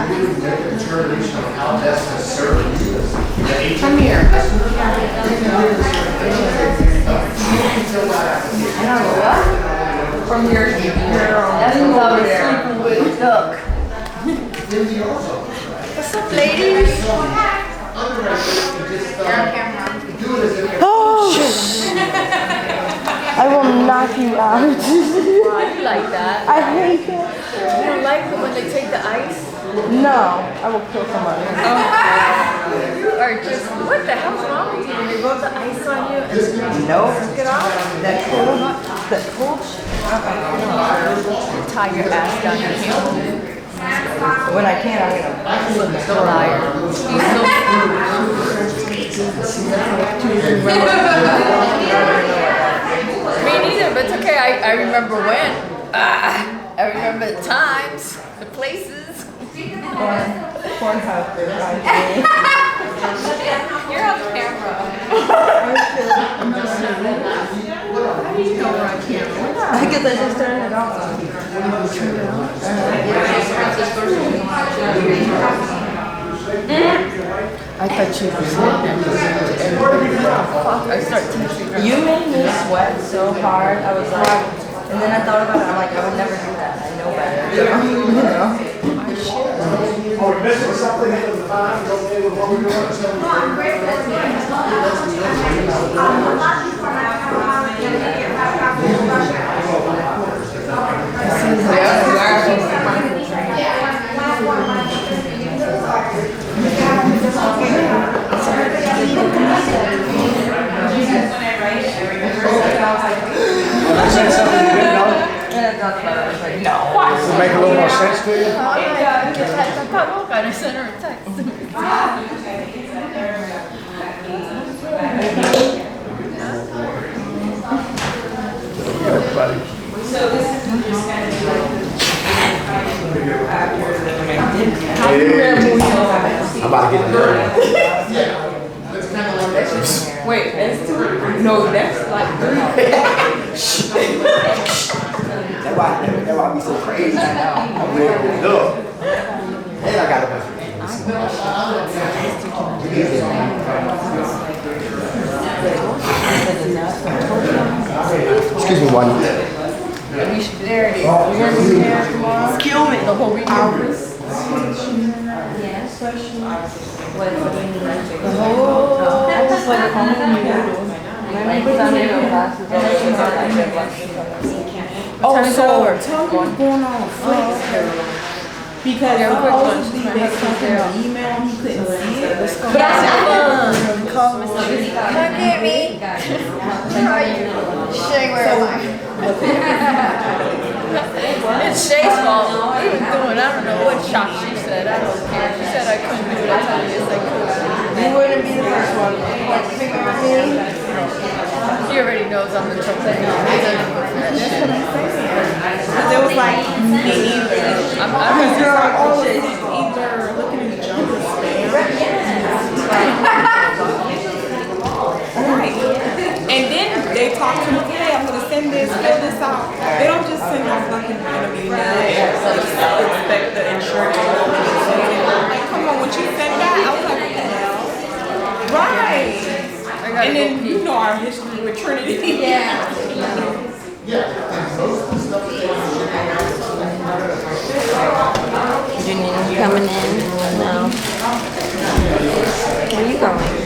determination of how best to serve you. Come here. From your that's over there. With duck. What's up, ladies? Oh, I will knock you out. Wow, you like that? I hate it. You don't like it when they take the ice? No, I will kill somebody. Or just, what the hell's wrong with you? When they rub the ice on you and then Nope. take it off? That cold shit. Tie your ass down your heel. When I can, I'm gonna. So liar. Me neither, but it's okay. I remember when. I remember the times, the places. Pornhub. You're on camera. How do you know we're on camera? Because I just turned it off. I thought you were saying fuck, I start teaching her. You made me sweat so hard. I was like, and then I thought about it. I'm like, I would never do that. I know better. So, you know. I should. Oh, we're missing something in the time. Okay with what we're doing. Does it make a little more sense to you? I sent her a text. Everybody. I'm about to get dirty. Wait, that's two. No, that's like three. That's why I be so crazy now. I'm ready to go. And I got a bunch of excuse me, one. We should, there it is. We're going to be there tomorrow. Kill me. The whole weekend. Oh, I just like calling you. Oh, so tell me what's going on with Flex. Because supposedly they sent him an email, he couldn't see it. Call me. Look at me. How are you? Shay, where am I? It's Shay's fault. We were doing, I don't know what shot she said. I don't care. She said I couldn't do it. I told her yes, I could. You wouldn't be the first one. Like, figure out me. She already knows I'm the trouble. Because it was like, me either. I'm You're always either looking at each other. Right. And then they talk to me, hey, I'm going to send this, fill this out. They don't just send out fucking random emails and expect the insurance. Like, come on, when you send that, I was like, what the hell? Right. And then you know our history with Trinity. Yeah. Junior, you coming in? No. Where you going?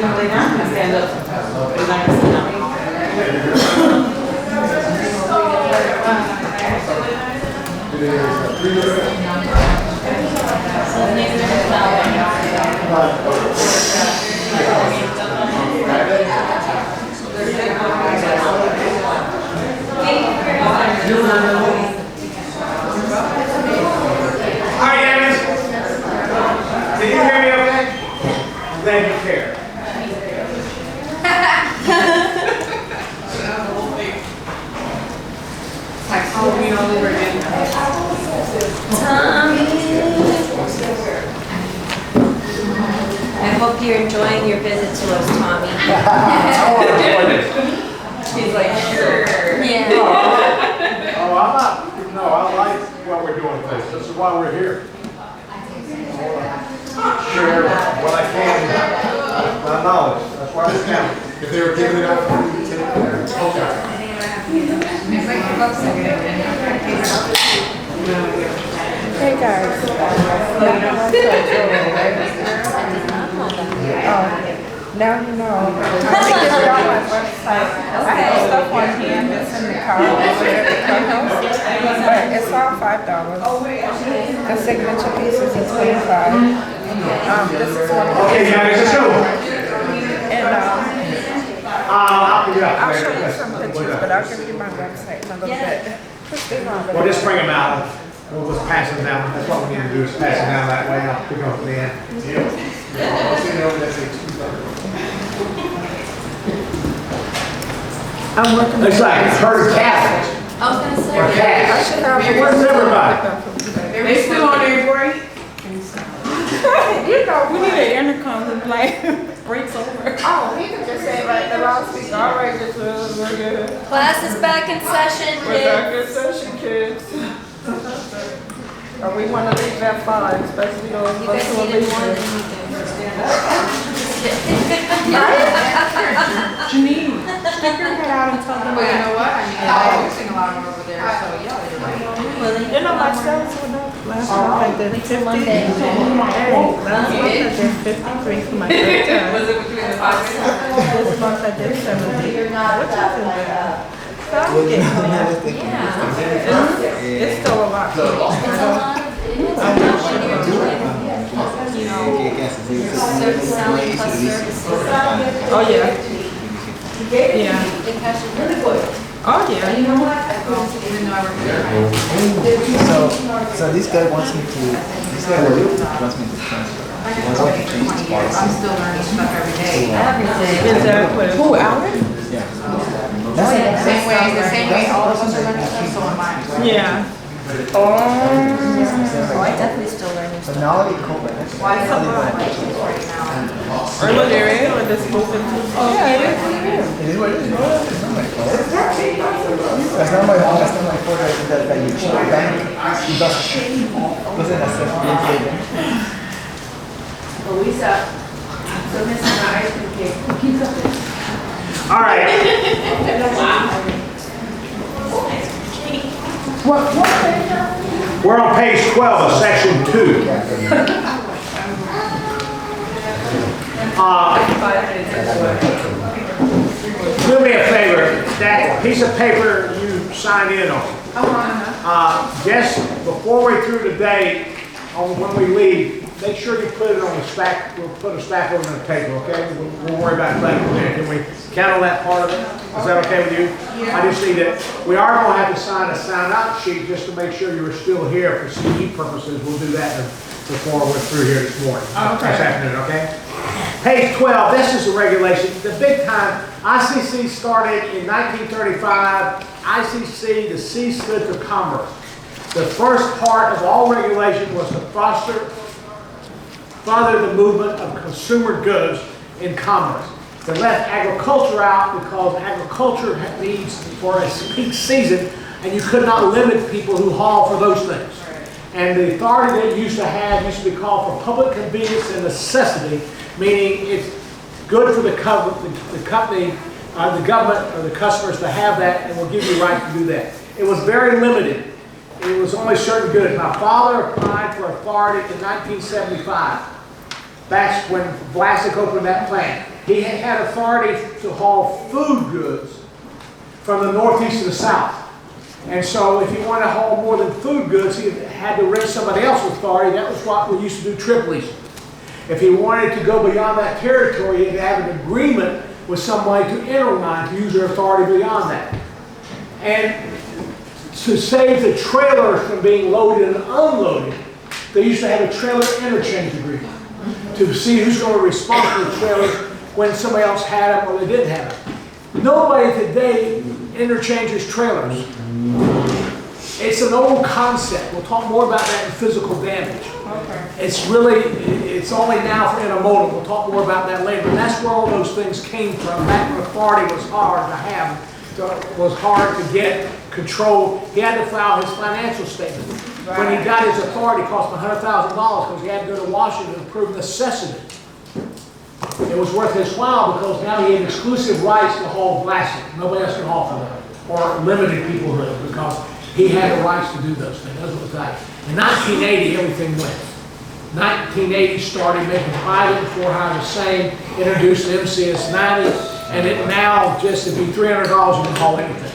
gonna lay down and stand up sometimes, so they're not gonna sit down. All right, Evans. Can you hear me okay? I'm glad you care. Like Halloween all over again. I hope you're enjoying your visit to us, Tommy. He's like, sure. Yeah. Oh, I'm not, no, I like why we're doing this. This is why we're here. Share what I can, my knowledge. That's why it's counting. If they were giving it out for me, take it. Okay. Hey guys. Now you know. I think it's on my website. I have stuff on hand that's in the car over at the clubhouse. But it's all $5. The signature pieces is $25. This is one of the Okay, guys, let's go. and I'll give you I'll up. show you some pictures, but I'll give you my website in a little bit. Well, just bring them out. We'll just pass them down. That's what we need to do is pass them down that way. I'll pick up the end. I'm working. Looks like it's herd of cattle. I was gonna say. Or calves. should have Where's everybody? They still on their break? You know, We need an intercom that like breaks over. oh, he could just say right the loudspeaker. All right, this is we're good. Class is back in session, We're back kids. in session, kids. Or we want to leave at 5, especially those You of us guys who are needed more than leaving. we do. Janine, stick your head out and tell them. Well, you know what? I mean, I do sing a lot of them over there, so yeah, they're right. Willie? You know, my sales went up last month. I did 50. Monday. Hey, last month I did 53 for my third time. Was it between the five and This month I did 70. Which isn't bad. So I'm getting there. Yeah. It's still a lot. It's a lot of, it is a lot when you're doing, you know, selling plus services. Oh, yeah. Yeah. It has you really good. Oh, yeah. You know what? even though I work there. So this guy wants me to, this guy wants me to transfer. He wants me to change his I'm policy. still learning stuff every day. Everything. Exactly. Who, Alex? Yeah. The same way all of us are learning stuff, so am I. Yeah. Oh, I definitely still learning But stuff. now I cover it. Why is it like this right now? Urban area or this open? Yeah, it is. It is what it is. It's not my fault. That's not my fault. That's not my fault that you cheat the bank. It doesn't accept the Louisa, so missing my ice cream cake. All right. We're on page 12 of section 2. Do me a favor, that piece of paper you signed in on. Just before we're through today, when we leave, make sure you put it on the stack. We'll put a stack over the table, okay? We'll worry about that later. Can we count on that part of it? Is that okay with you? I just need that. We are going to have to sign a sign-out sheet just to make sure you are still here for CE purposes. We'll do that before we're through here this morning. Okay. This afternoon, okay? Page 12, this is the regulation. The big time, ICC started in 1935. ICC, the C stood for commerce. The first part of all regulation was to further the movement of consumer goods in commerce. They left agriculture out because agriculture needs for a peak season, and you could not limit people who haul for those things. And the authority they used to have used to be called for public convenience and necessity, meaning it's good for the company, the government, or the customers to have that, and will give you the right to do that. It was very limited. It was only certain goods. My father applied for authority in 1975. That's when Vlasic opened that plant. he had authority to haul food goods from the northeast to the south. And so if he wanted to haul more than food goods, he had to rent somebody else's authority. That was what we used to do trip leasing. If he wanted to go beyond that territory, he had to have an agreement with somebody to interline, to use their authority beyond that. And to save the trailers from being loaded and unloaded, they used to have a trailer interchange agreement to see who's going to respond for the trailers when somebody else had them or they didn't have them. Nobody today interchanges trailers. It's an old concept. We'll talk more about that in physical damage. Okay. It's only now for intermodal. We'll talk more about that later. But that's where all those things came from. Back when authority was hard to have, was hard to get control. He had to file his financial statement. When he got his authority, it cost him $100,000 because he had to go to Washington to prove necessity. It was worth his while because now he had exclusive rights to haul glassing. Nobody else can haul for them. Or limited people would because he had the rights to do those things. That's what it was like. In 1980, everything went. 1980 started making private and for-hire the same, introduced the MCS 90, and it now just to be $300 you can haul anything.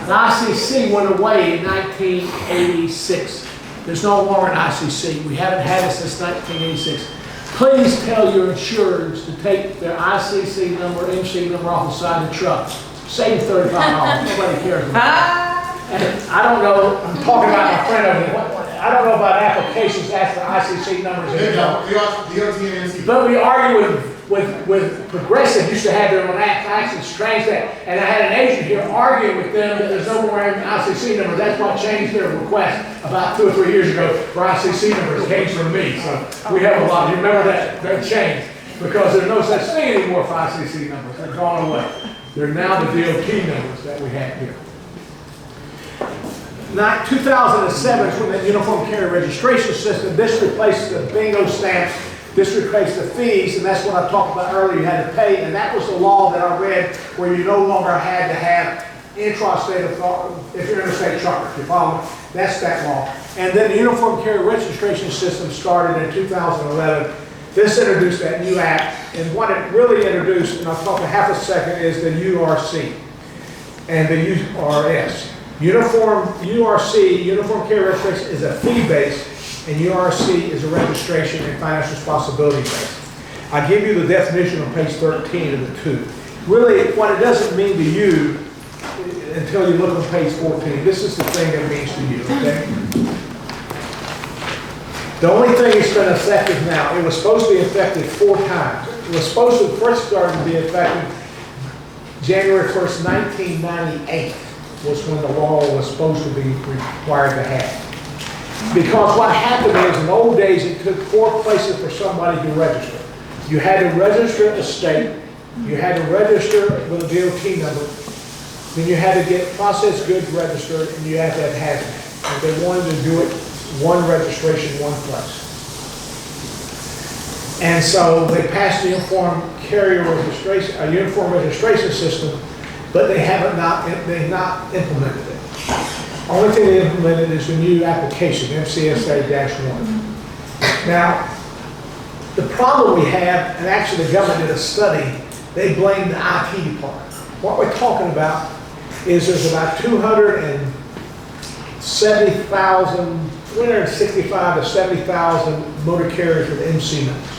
The ICC went away in 1986. There's no longer an ICC. We haven't had it since 1986. Please tell your insurers to take their ICC number, MC number off the side of the truck. Save $35. Nobody cares about it. And I don't know, I'm talking about my friend over here. I don't know about applications ask for ICC numbers. But we argue with Progressive, used to have their own act, it's strange that. And I had an agent here arguing with them that there's no more ICC numbers. That's what changed their request about 2 or 3 years ago for ICC numbers. It came from me. So we have a lot. You remember that changed because there's no such thing anymore for ICC numbers. They're gone away. They're now the DOT numbers that we have here. 2007 is when the Uniform Carrier Registration System, this replaced the bingo stamps, this replaced the fees, and that's what I talked about earlier, you had to pay, and that was the law that I read where you no longer had to have intrastate authority, if you're interstate trucker, if you follow me, that's that law. And then the Uniform Carrier Registration System started in 2011. This introduced that new act, and what it really introduced, and I'll talk in half a second, is the URC and the URS. URC, Uniform Carrier Registration, is a fee-based, and URC is a registration and financial responsibility-based. I give you the definition on page 13 of the two. Really, what it doesn't mean to you until you look on page 14. This is the thing that it means to you, okay? The only thing that's been effective now, it was supposed to be effective 4 times. It was supposed to first start to be effective January 1st, 1998. Was when the law was supposed to be required to have. Because what happened is, in old days, it took 4 places for somebody to register. You had to register at the state, you had to register with a DOT number, then you had to get processed goods registered, and you had to have hazmat. And they wanted to do it one registration, one place. And so they passed the Uniform Carrier Registration, a Uniform Registration System, but they've not implemented it. Only thing they implemented is the new application, MCSA-1. Now, the problem we have, and actually the government did a study, they blame the IT department. What we're talking about is there's about 365 to 70,000 motor carriers with MC numbers.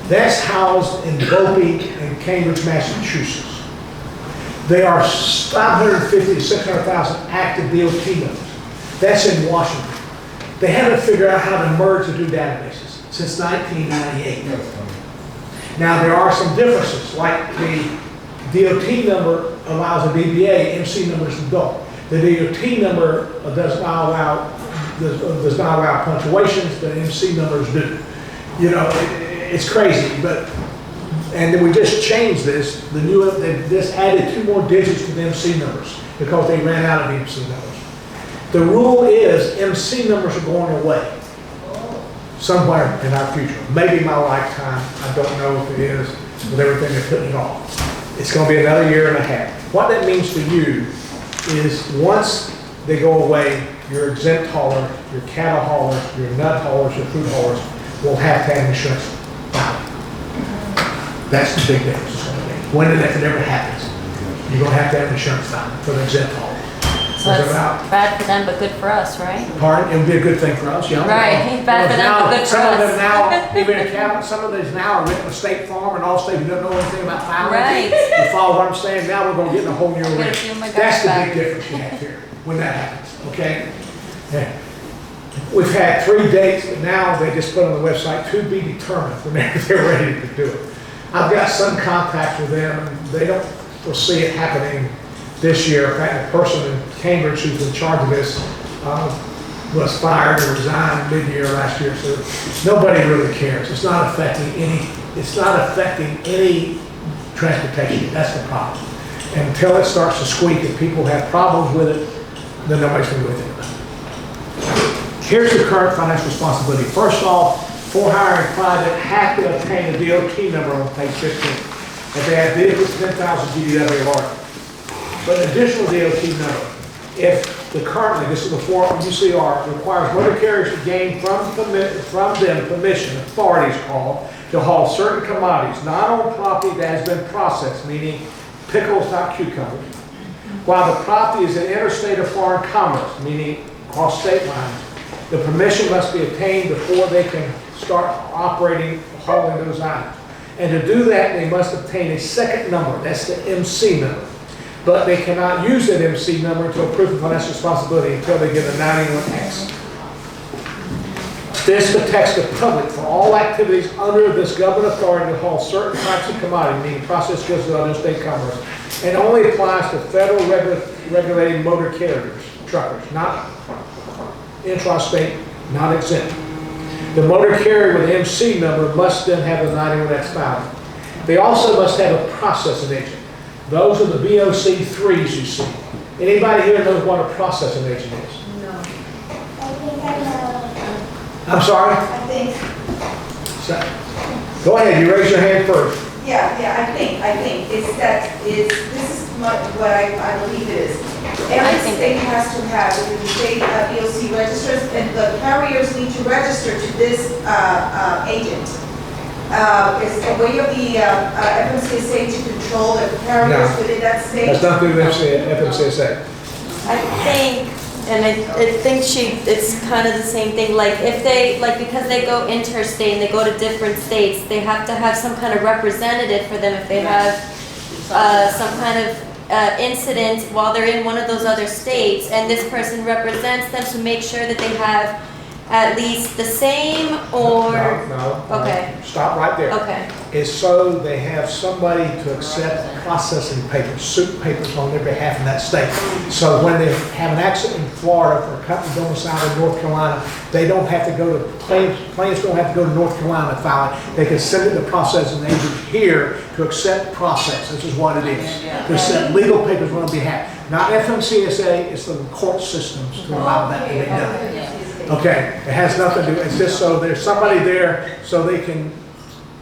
That's housed in Bopi and Cambridge, Massachusetts. There are 550 to 600,000 active DOT numbers. That's in Washington. They haven't figured out how to merge the two databases since 1998. Now there are some differences, like the DOT number allows a DBA, MC numbers don't. The DOT number does not allow punctuations, but MC numbers do. You know, it's crazy, but. And then we just changed this. This added 2 more digits to the MC numbers because they ran out of MC numbers. The rule is MC numbers are going away somewhere in our future. Maybe my lifetime. I don't know if it is with everything they're putting off. It's going to be another year and a half. What that means to you is once they go away, your exempt hauler, your cattle haulers, your nut haulers, your food haulers will have to have insurance. That's the big difference it's gonna be. When and if it ever happens, you're gonna have to have insurance found for the exempt haul. So Is that's it out? bad for them, but good for us, right? Pardon, it would be a good thing for us, yeah. Right, bad for them, Now, but good for some of them us. now, even accountants, some of these now are written with State Farm and Allstate who don't know anything about filing. Right. You follow what I'm saying? Now we're gonna get in a whole new Gotta arena. feel my guts That's the back. big difference you have here, when that happens, okay? Yeah. We've had 3 dates, but now they just put on the website to be determined whenever they're ready to do it. I've got some contacts with them, and they don't foresee it happening this year. In fact, the person in Cambridge who's in charge of this was fired or resigned mid-year last year, so nobody really cares. It's not affecting any transportation. That's the problem. And until it starts to squeak and people have problems with it, then nobody's going to do anything about it. Here's the current financial responsibility. First off, for hiring private have to obtain a DOT number on page 15. If they have vehicles 10,000 GDW or larger. But an additional DOT number, if the currently, this is the form UCR, requires motor carriers to gain from them permission, authorities called, to haul certain commodities, not on property that has been processed, meaning pickles, not cucumbers, while the property is in interstate or foreign commerce, meaning across state lines. The permission must be obtained before they can start operating, hauling those items. And to do that, they must obtain a second number, that's the MC number. But they cannot use that MC number to proof of financial responsibility until they get a 91X. This protects the public for all activities under this government authority to haul certain types of commodity, meaning processed goods to interstate commerce, and only applies to federal regulated motor carriers, truckers, not intrastate, not exempt. The motor carrier with the MC number must then have a 91X filing. They also must have a processing agent. Those are the BOC3s you see. Anybody here knows what a processing agent is? No. I think I know. I'm sorry? I think, Go ahead, you raise your hand first. I think, this is what I believe it is. Every state has to have, if the state BOC registers, and the carriers need to register to this agent. Is the way of the FMCSA to control the carriers No. within that state? That's not through the FMCSA. I think, and I think it's kind of the same thing, like if they, like because they go interstate and they go to different states, they have to have some kind of representative for them if they have some kind of incident while they're in one of those other states, and this person represents them to make sure that they have at least the same or... No. Okay. Stop right there. Okay. Is so they have somebody to accept processing papers, suit papers on their behalf in that state. So when they have an accident in Florida for a company domiciled in North Carolina, they don't have to go to, plaintiffs don't have to go to North Carolina to file it. They can send it to processing agent here to accept process. This is what it is. To accept legal papers on their behalf. Not FMCSA, it's the court systems to allow that to be done. Okay, it has nothing to do, it's just so there's somebody there so they can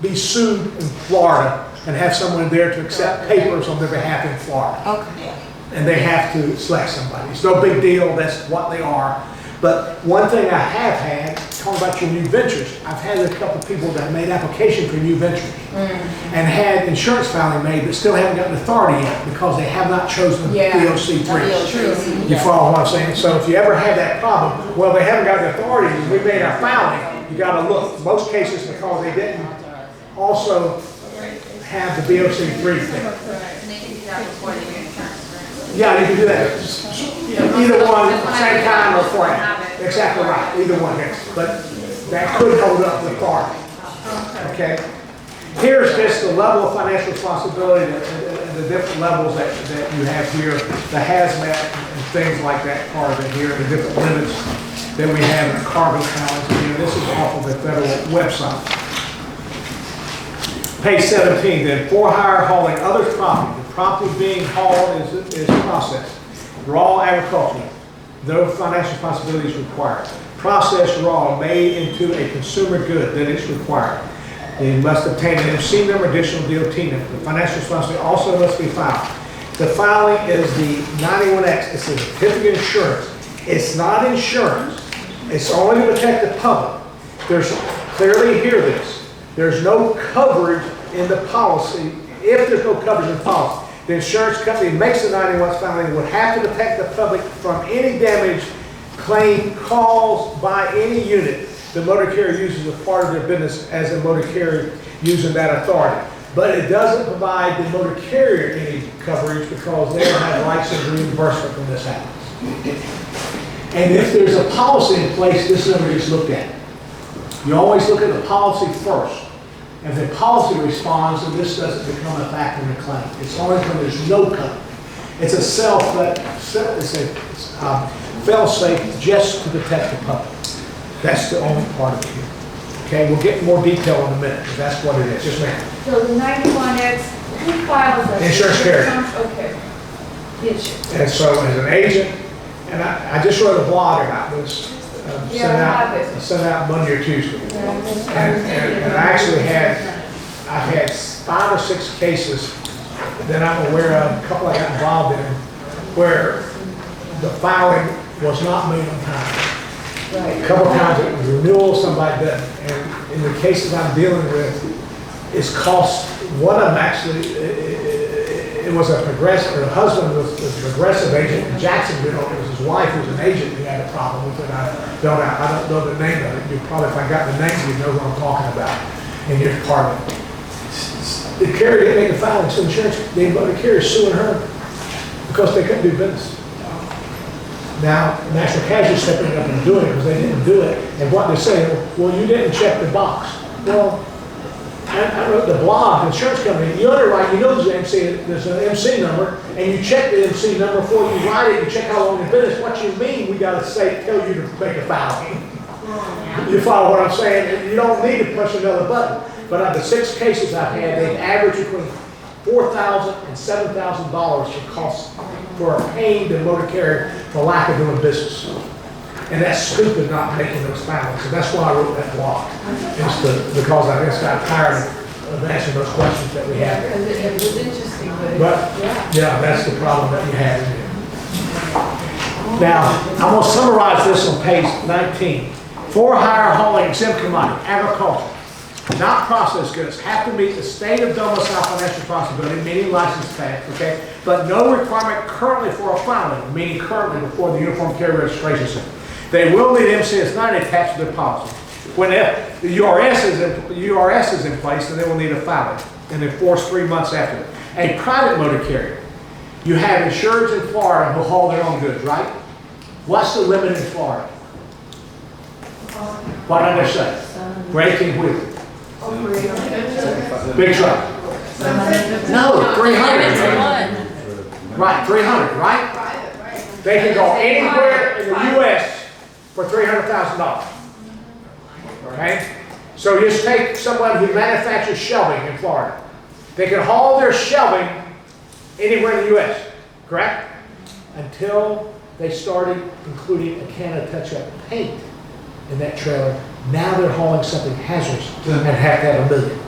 be sued in Florida and have someone there to accept papers on their behalf in Florida. Okay. And they have to select somebody. It's no big deal, that's what they are. But one thing I have had, talking about your new ventures, I've had a couple of people that made application for new ventures and had insurance filing made but still haven't gotten authority yet because they have not chosen the BOC3. You follow what I'm saying? So if you ever have that problem, well, they haven't got the authority, we made our filing, you gotta look. Most cases because they didn't also have the BOC3 thing. Yeah, you can do that. Either one, same time or before. Exactly right, either one, yes. But that could hold up the authority. Okay? Here's just the level of financial responsibility and the different levels that you have here, the hazmat and things like that part of it here, the different limits that we have in cargo counts. And this is off of the federal website. Page 17, then for hire hauling other property. The property being hauled is processed. Raw agricultural. No financial responsibility is required. Processed raw made into a consumer good, then it's required. They must obtain an MC number, additional DOT number. The financial responsibility also must be filed. The filing is the 91X. It's a certificate of insurance. It's not insurance. It's only to protect the public. There's clearly hear this. There's no coverage in the policy, if there's no coverage in the policy, the insurance company makes the 91 filing would have to protect the public from any damage claim caused by any unit the motor carrier uses as part of their business as a motor carrier using that authority. But it doesn't provide the motor carrier any coverage because they don't have rights of reimbursement when this happens. And if there's a policy in place, this never gets looked at. You always look at the policy first. If the policy responds, then this doesn't become a factor in the claim. It's only when there's no coverage. It's a fail-safe just to protect the public. That's the only part of it here. Okay, we'll get more detail in a minute, but that's what it is. Just ma'am. So the 91X, who files that? Insurance carrier. Okay. The insurance. And so as an agent, and I just wrote a blog about this, sent out Monday or Tuesday. And I actually I've had 5 or 6 cases that I'm aware of, a couple I got involved in, where the filing was not made on time. A couple of times it was renewal, somebody didn't. And in the cases I'm dealing with, it's cost, one of them actually, it was a progressive, her husband was a progressive agent in Jacksonville. It was his wife who was an agent who had a problem with it. I don't know the name of it. You probably, if I got the name, you'd know what I'm talking about in your department. The carrier didn't make a filing, so the carrier is suing her because they couldn't do business. Now, National Casualty is stepping up and doing it because they didn't do it. And what they're saying, well, you didn't check the box. Well, I wrote the blog, the insurance company, you underwrite, you know there's an MC number, and you check the MC number before you write it, you check how long it's been. What you mean, we got to tell you to make a filing. You follow what I'm saying? You don't need to push another button. But of the 6 cases I've had, they've averaged between $4,000 and $7,000 for costs for paying the motor carrier for lack of doing business. And that's stupid not making those filings. And that's why I wrote that blog. Because I just got tired of answering those questions that we have. It was interesting, But yeah, that's the problem that you have in there. Now, I'm going to summarize this on page 19. For hire, hauling, exempt commodity, agriculture, not processed goods, have to meet the state of domicile financial responsibility, meaning license tax, okay? But no requirement currently for a filing, meaning currently before the Uniform Carrier Registration Center. They will need MCS 90 attached to their policy. When the URS is in place, then they will need a filing and enforce 3 months after it. A private motor carrier, you have insureds in Florida who haul their own goods, right? What's the limit in Florida? What did I say? For 18 wheeler. Big truck. No, 300. Right, 300, right? They can go anywhere in the U.S. for $300,000. Okay? So just take someone who manufactures shelving in Florida. They can haul their shelving anywhere in the U.S., correct? Until they started including a can of touch-up paint in that trailer. Now they're hauling something hazardous and have to have $1 million.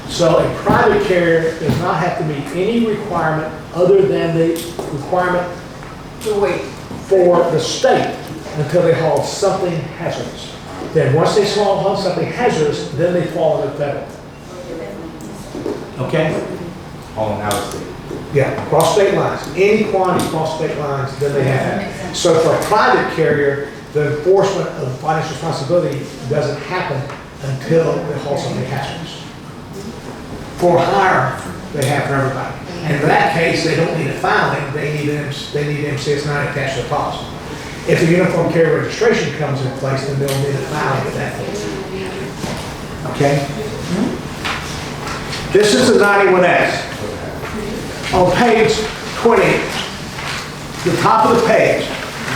So a private carrier does not have to meet any requirement other than the requirement to wait for the state until they haul something hazardous. Then once they haul something hazardous, then they fall into federal. Okay? Hauling out of state. Yeah, cross state lines. Any quantity cross state lines, then they have that. So for a private carrier, the enforcement of financial responsibility doesn't happen until they haul something hazardous. For hire, they have for everybody. And in that case, they don't need a filing, they need MCS 9 attached to the policy. If the Uniform Carrier Registration comes in place, then they'll need a filing at that point. Okay? This is the 91X. On page 20, the top of the page,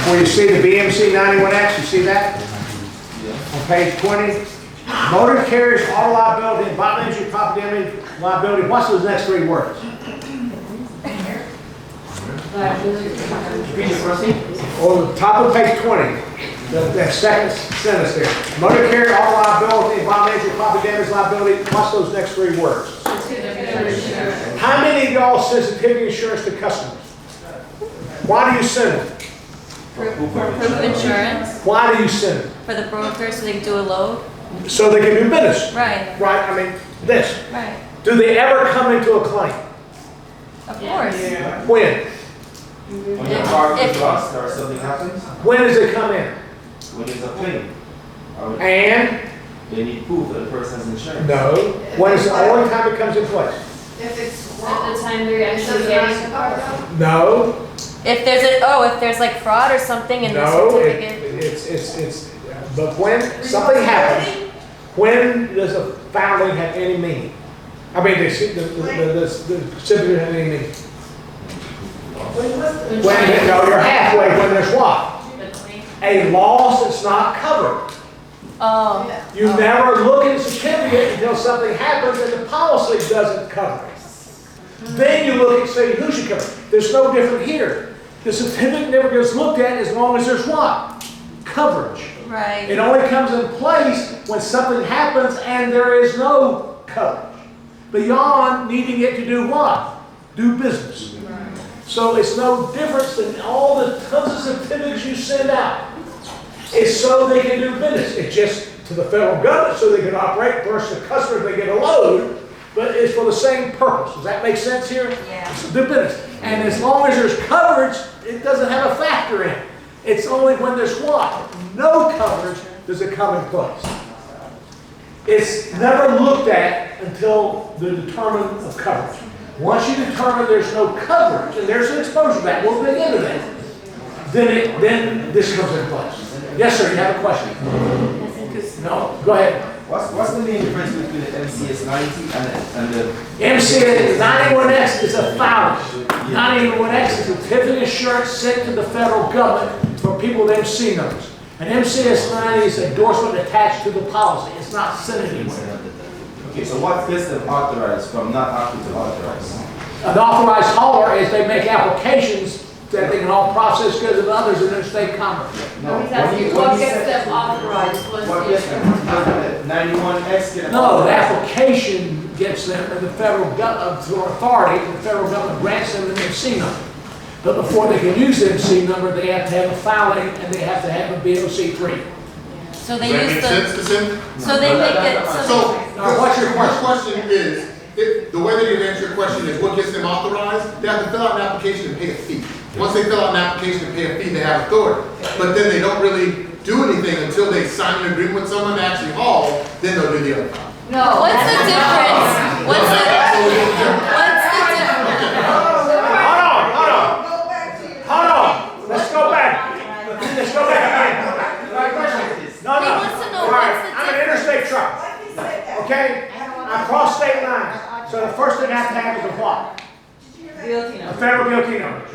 where you see the BMC 91X, you see that? On page 20, motor carriers, auto liability, and bodily injury, property damage, liability. What's those next 3 words? On the top of page 20, that second sentence there. Motor carrier, auto liability, and bodily injury, property damage, liability. What's those next 3 words? How many of y'all send sensitivity insurance to customers? Why do you send them? For proof of insurance, Why do you send them? for the broker so they can do a load. So they can do business. Right. Right, I mean, This. Right, Do they ever come into a claim? of course. When? When your car is lost or something happens, When does it come in? when there's a claim, And? they need proof that the person has insurance. No. When is the only time it comes in place? At the time they're actually getting the car. No. If there's if there's like fraud or something in the No. certificate. But when something happens, when does a filing have any meaning? I mean, the certificate have any meaning? When, no, you're halfway, when there's what? A loss that's not covered. Oh. You never look at the certificate until something happens and the policy doesn't cover it. Then you look and say, who should cover it? There's no different here. The certificate never gets looked at as long as there's what? Coverage. Right. It only comes in place when something happens and there is no coverage. Beyond needing it to do what? Do business. So it's no difference than all the tons of certificates you send out. It's so they can do business. It's just to the federal government so they can operate versus the customers they get a load, but it's for the same purpose. Does that make sense here? Yeah. It's to do business. And as long as there's coverage, it doesn't have a factor in it. It's only when there's what? No coverage does it come in place. It's never looked at until the determination of coverage. Once you determine there's no coverage, and there's an exposure back, we'll dig into that, then this comes in place. Yes, sir, you have a question? No, go ahead. What's the main difference between the MCS 90 and the MCS 91X is a filing. 91X is a certificate of insurance sent to the federal government for people with MC numbers. An MCS 90 is endorsement attached to the policy. It's not sent anywhere. Okay, so what gets them authorized from not active to authorized? An authorized hauler is they make applications that they can haul processed goods and others in interstate commerce. No, He's asking what gets them authorized, what's what the gets them? Does the 91X get No, the authorized? application gets them to the federal government, through authority, the federal government grants them an MC number. But before they can use the MC number, they have to have a filing and they have to have a BOC 3. So they Does that use make the. sense to Sim? So they make it. So, what's your my question is, if the way that you answer your question is what gets them authorized, they have to fill out an application and pay a fee. Once they fill out an application and pay a fee, they have authority. But then they don't really do anything until they sign an agreement with someone to actually haul, then they'll do the other. No. What's the difference? What's the difference? Hold on. Let's go back. Let's go back again. No, He wants to know All right, what's the I'm an interstate truck. Okay? I cross state lines. So the first thing I have to have is a what? A federal DOT number.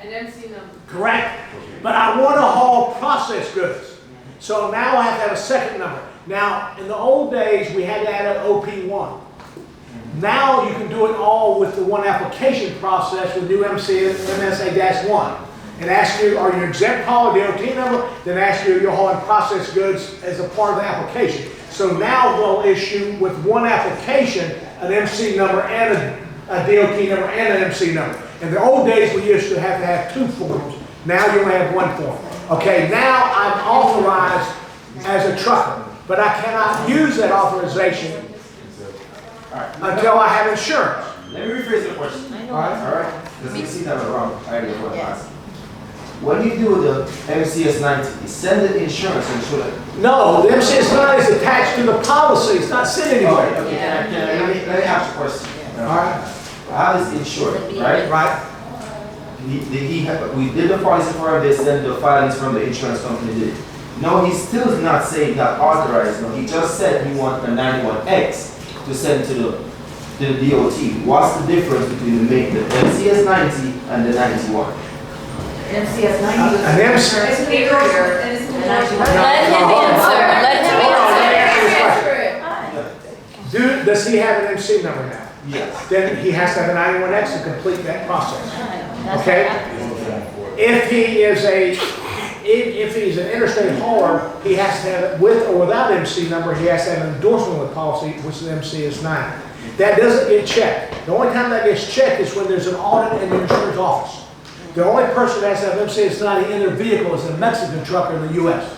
An MC number. Correct? But I want to haul processed goods. So now I have to have a second number. Now, in the old days, we had to add an OP1. Now you can do it all with the one application process with new MSA-1. It asks you, are you exempt hauler DOT number? Then asks you, you're hauling processed goods as a part of the application. So now they'll issue with one application an MC number and a DOT number and an MC number. In the old days, we used to have two forms. Now you only have one form. Okay, now I'm authorized as a trucker, but I cannot use that authorization until I have insurance. Let me rephrase the question. All right? Because you see that wrong idea of what I'm asking. When you do the MCS 90, you send the insurance and show that. No, the MCS 9 is attached to the policy. It's not sent anywhere. Okay, let me ask you a question. All right? How is insured, right? Right. We did the policy for him, they sent the filings from the insurance company did. No, he's still not saying not authorized. No, he just said he wants a 91X to send to the DOT. What's the difference between the MCS 90 and the 91? MCS 90. An MC. It's an endorsement, and it's an endorsement. Let him answer. Let him answer. Does he have an MC number now? Yes. Then he has to have a 91X to complete that process. Okay? If he's an interstate hauler, he has to have it with or without MC number, he has to have an endorsement with policy, which is MCS 9. That doesn't get checked. The only time that gets checked is when there's an audit in the insurance office. The only person that has to have MCS 90 in their vehicle is a Mexican trucker in the U.S.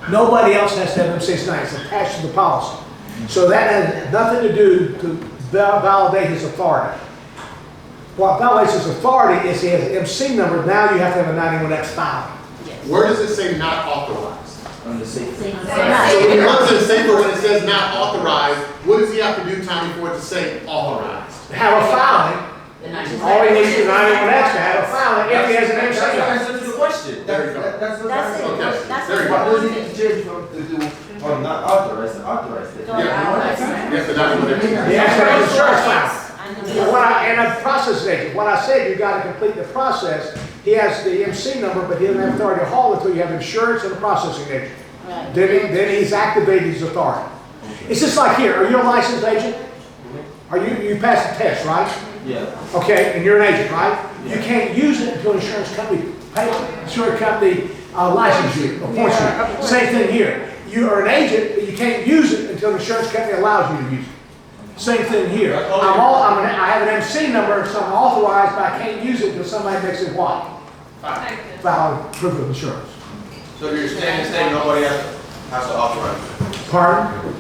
Nobody else has to have MCS 90. It's attached to the policy. So that has nothing to do to validate his authority. What validates his authority is he has an MC number. Now you have to have a 91X filing. Where does it say not authorized? On the safe. So when it comes to the safer, when it says not authorized, what does he have to do, Tommy, for it to say authorized? Have a filing. All he needs is a 91X to have a filing if he has an MC number. Answer to the question. There you go. That's what That's it. Okay, That's there you What go. does it need to change from not authorized to authorized? Yes, but that's what it is. He has to have an insurance file. And a process agent. What I said, you've got to complete the process. He has the MC number, but he doesn't have authority to haul until you have insurance and a processing agent. Then he's activated his authority. It's just like here. Are you a licensed agent? Are you passed the test, right? Yeah. Okay, and you're an agent, right? You can't use it until insurance company licenses you, appoints you. Same thing here. You are an agent, but you can't use it until the insurance company allows you to use it. Same thing here. I have an MC number, so I'm authorized, but I can't use it until somebody makes it what? File proof of insurance. So you're saying nobody has to authorize it? Pardon?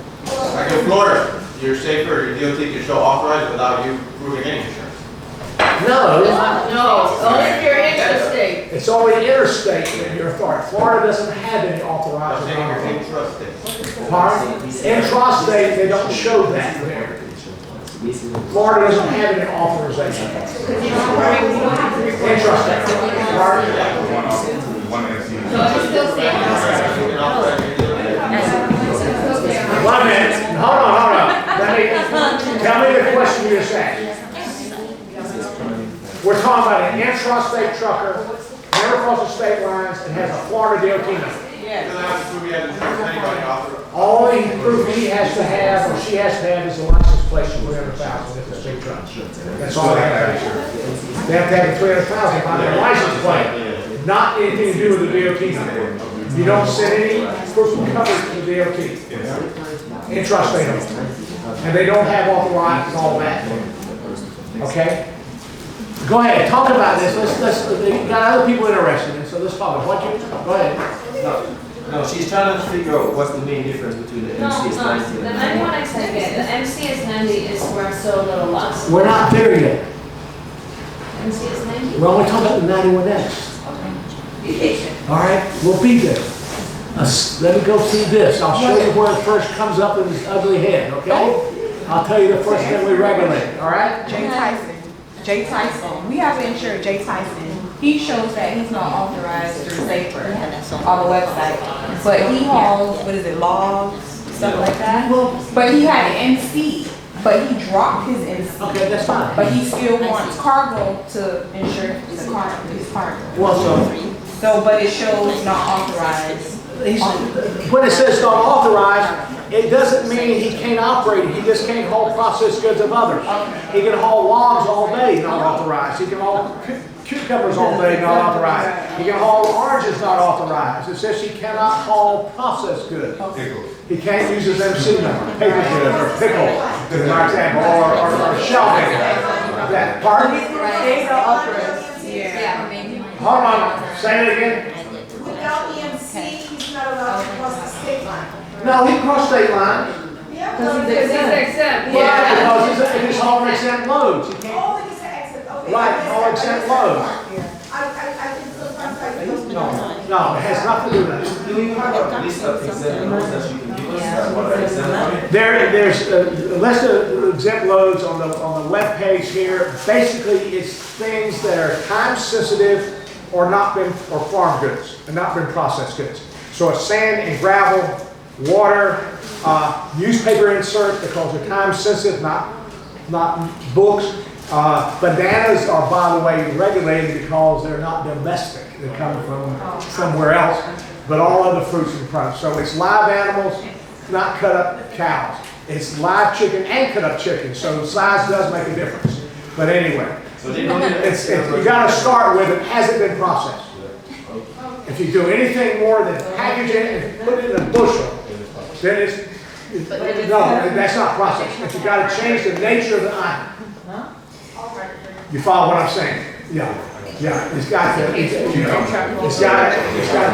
Like in Florida, your safer, your DOT can show authorized without you proving any insurance. No. No, only if you're interstate. It's only interstate in your authority. Florida doesn't have any I'm authorized. saying you're intrastate. Pardon? Intrastate, they don't show that there. Florida doesn't have any authorization. Intrastate. Pardon? So it's still saying. One minute. Hold on. Tell me the question you just asked. We're talking about an intrastate trucker, never crosses state lines, and has a Florida DOT number. He doesn't have to prove he has insurance, anybody authorized. All the proof he has to have, or she has to have, is a license plate of 300,000 if it's a big truck. That's all they have to have. They have to have 300,000 on their license plate, not anything to do with the DOT number. You don't send any proof of coverage to the DOT. Intrastate number. And they don't have authorized and all that. Okay? Go ahead, talk about this. We got other people interested in, so let's talk. Go ahead. No, she's trying to figure out what's the main difference between the MC is 90 The and 91X I get, the MC is 90 is where I'm still a little lost. We're not there yet. MC is 90? We're only talking about the 91X. All right, we'll be there. Let me go through this. I'll show you where it first comes up in its ugly head, okay? I'll tell you the first thing we regulate, all right? Jay Tyson. We have to insure Jay Tyson. He shows that he's not authorized through Safer on the website. But he hauls, what is it, logs, stuff like that. But he had an MC, but he dropped his MC. Okay, that's fine. But he still wants cargo to insure his cargo. Well, So, but it shows not authorized. when it says not authorized, it doesn't mean he can't operate it. He just can't haul processed goods of others. He can haul logs all day, not authorized. He can haul cucumbers all day, not authorized. He can haul oranges, not authorized. It says he cannot haul processed goods. He can't use his MC number, paper goods, or pickle, for example, or shelving. That part. Hold on, say it again. Without EMC, he's not allowed to cross the state line. No, he crossed state lines. Yeah, Because he's exempt. Yeah, because he's hauling exempt loads. He can't. Oh, he's an exit, okay. Right, all exempt loads. I can still contact you. No, it has nothing to do with that. Do you have a list of exempt loads that you can give us that what are exempt? There's a list of exempt loads on the web page here. Basically, it's things that are time sensitive or farm goods and not been processed goods. So it's sand and gravel, water, newspaper insert because they're time sensitive, not books. Bananas are, by the way, regulated because they're not domestic. They come from somewhere else, but all other fruits and products. So it's live animals, not cut up cows. It's live chicken and cut up chicken, so size does make a difference. But anyway, you got to start with it. Has it been processed? If you do anything more than package it and put it in a bushel, then no, that's not processed. But you got to change the nature of the item. You follow what I'm saying? Yeah. Yeah, it's got to, it's got to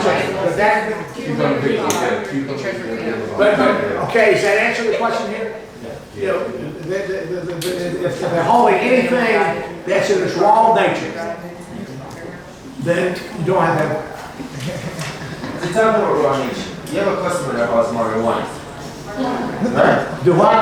change. But that, but, okay, does that answer the question here? You know, if they're hauling anything that's in its raw nature, then you don't have that. So tell me what raw nature. You have a customer that hauls marijuana. Right? Do what?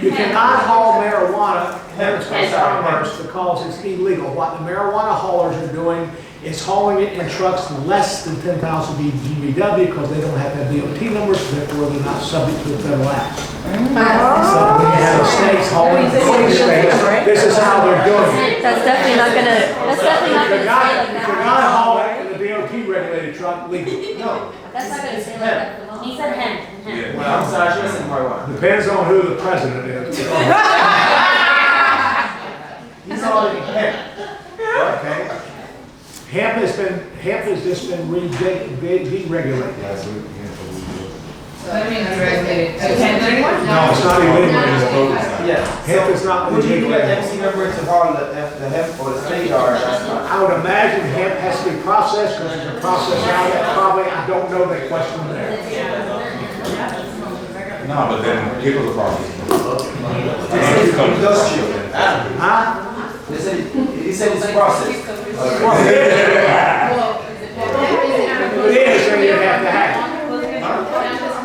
You cannot haul marijuana in commerce because it's illegal. What the marijuana haulers are doing is hauling it in trucks less than 10,000 GVW because they don't have that DOT numbers, therefore they're not subject to the federal act. So when you have the states hauling the states, this is how they're doing it. That's definitely not gonna stay like You that. cannot haul it in a DOT regulated truck legally. No. That's not gonna stay like that. He said hemp. Well, I'm sorry, she said marijuana. Depends on who the president is. He's hauling hemp. Okay. Hemp has just been deregulated. That means regulated. So 1031? No, it's not illegal. Yeah. Hemp is not Would you illegal. need an MC number to haul the hemp or the state or that's not? I would imagine hemp has to be processed because there's a process out of that. Probably, I don't know that question there. No, but then people are probably. Industrial. Huh? He said it's processed. It is, so you have to have it.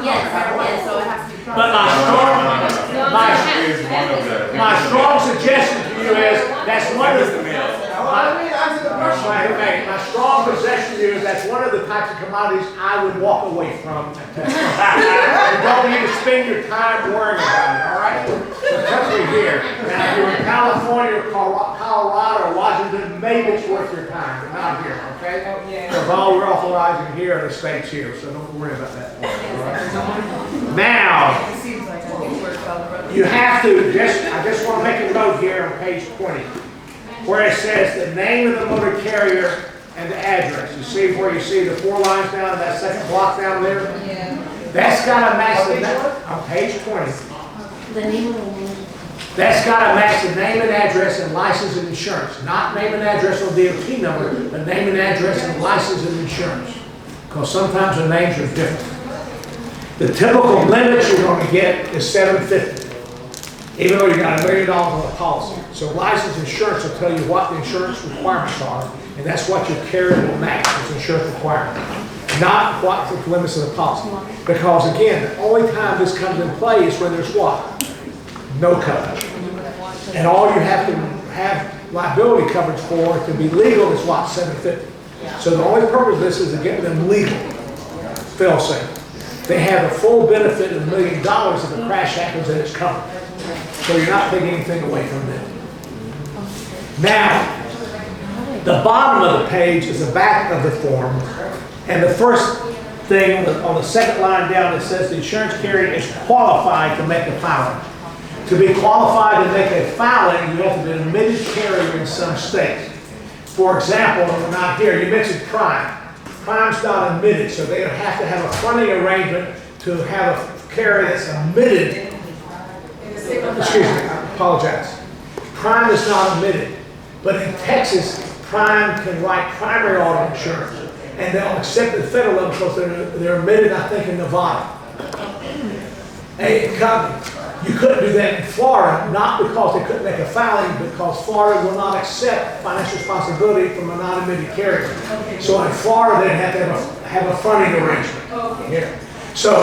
Yes, so it has to be. But my strong suggestion to you is, that's one of the, my strong suggestion to you is that's one of the types of commodities I would walk away from. You don't need to spend your time worrying about it, all right? Especially here. Now, if you're in California, or Colorado, or Washington, maybe it's worth your time, but not here, okay? Because all we're authorizing here are the states here, so don't worry about that. All right? Now, you have to, I just want to make a note here on page 20, where it says the name of the motor carrier and the address. You see where you see the 4 lines down, that second block down there? Yeah. That's got to match on page 20. The name of the name. That's got to match the name and address and license and insurance. Not name and address on DOT number, but name and address and license and insurance. Because sometimes the names are different. The typical limit you're going to get is $750, even though you got $1 million on the policy. So license insurance will tell you what the insurance requirements are, and that's what your carrier will match as insurance requirement, not what the limits of the policy. Because again, the only time this comes in play is when there's what? No coverage. And all you have to have liability coverage for to be legal is what? $750. So the only purpose of this is to get them legal. Fail safe. They have a full benefit of $1 million if a crash happens and it's covered. So you're not taking anything away from them. Now, the bottom of the page is the back of the form. And the first thing on the second line down, it says the insurance carrier is qualified to make a filing. To be qualified to make a filing, you have to be an admitted carrier in some states. For example, not here, you mentioned Prime. Prime's not admitted, so they have to have a funding arrangement to have a carrier that's admitted. Excuse me, I apologize. Prime is not admitted, but in Texas, Prime can write primary auto insurance, and they'll accept the federal level because they're admitted, I think, in Nevada. You couldn't do that in Florida, not because they couldn't make a filing, but because Florida will not accept financial responsibility from a non-admitted carrier. So in Florida, they'd have to have a funding arrangement. Yeah. So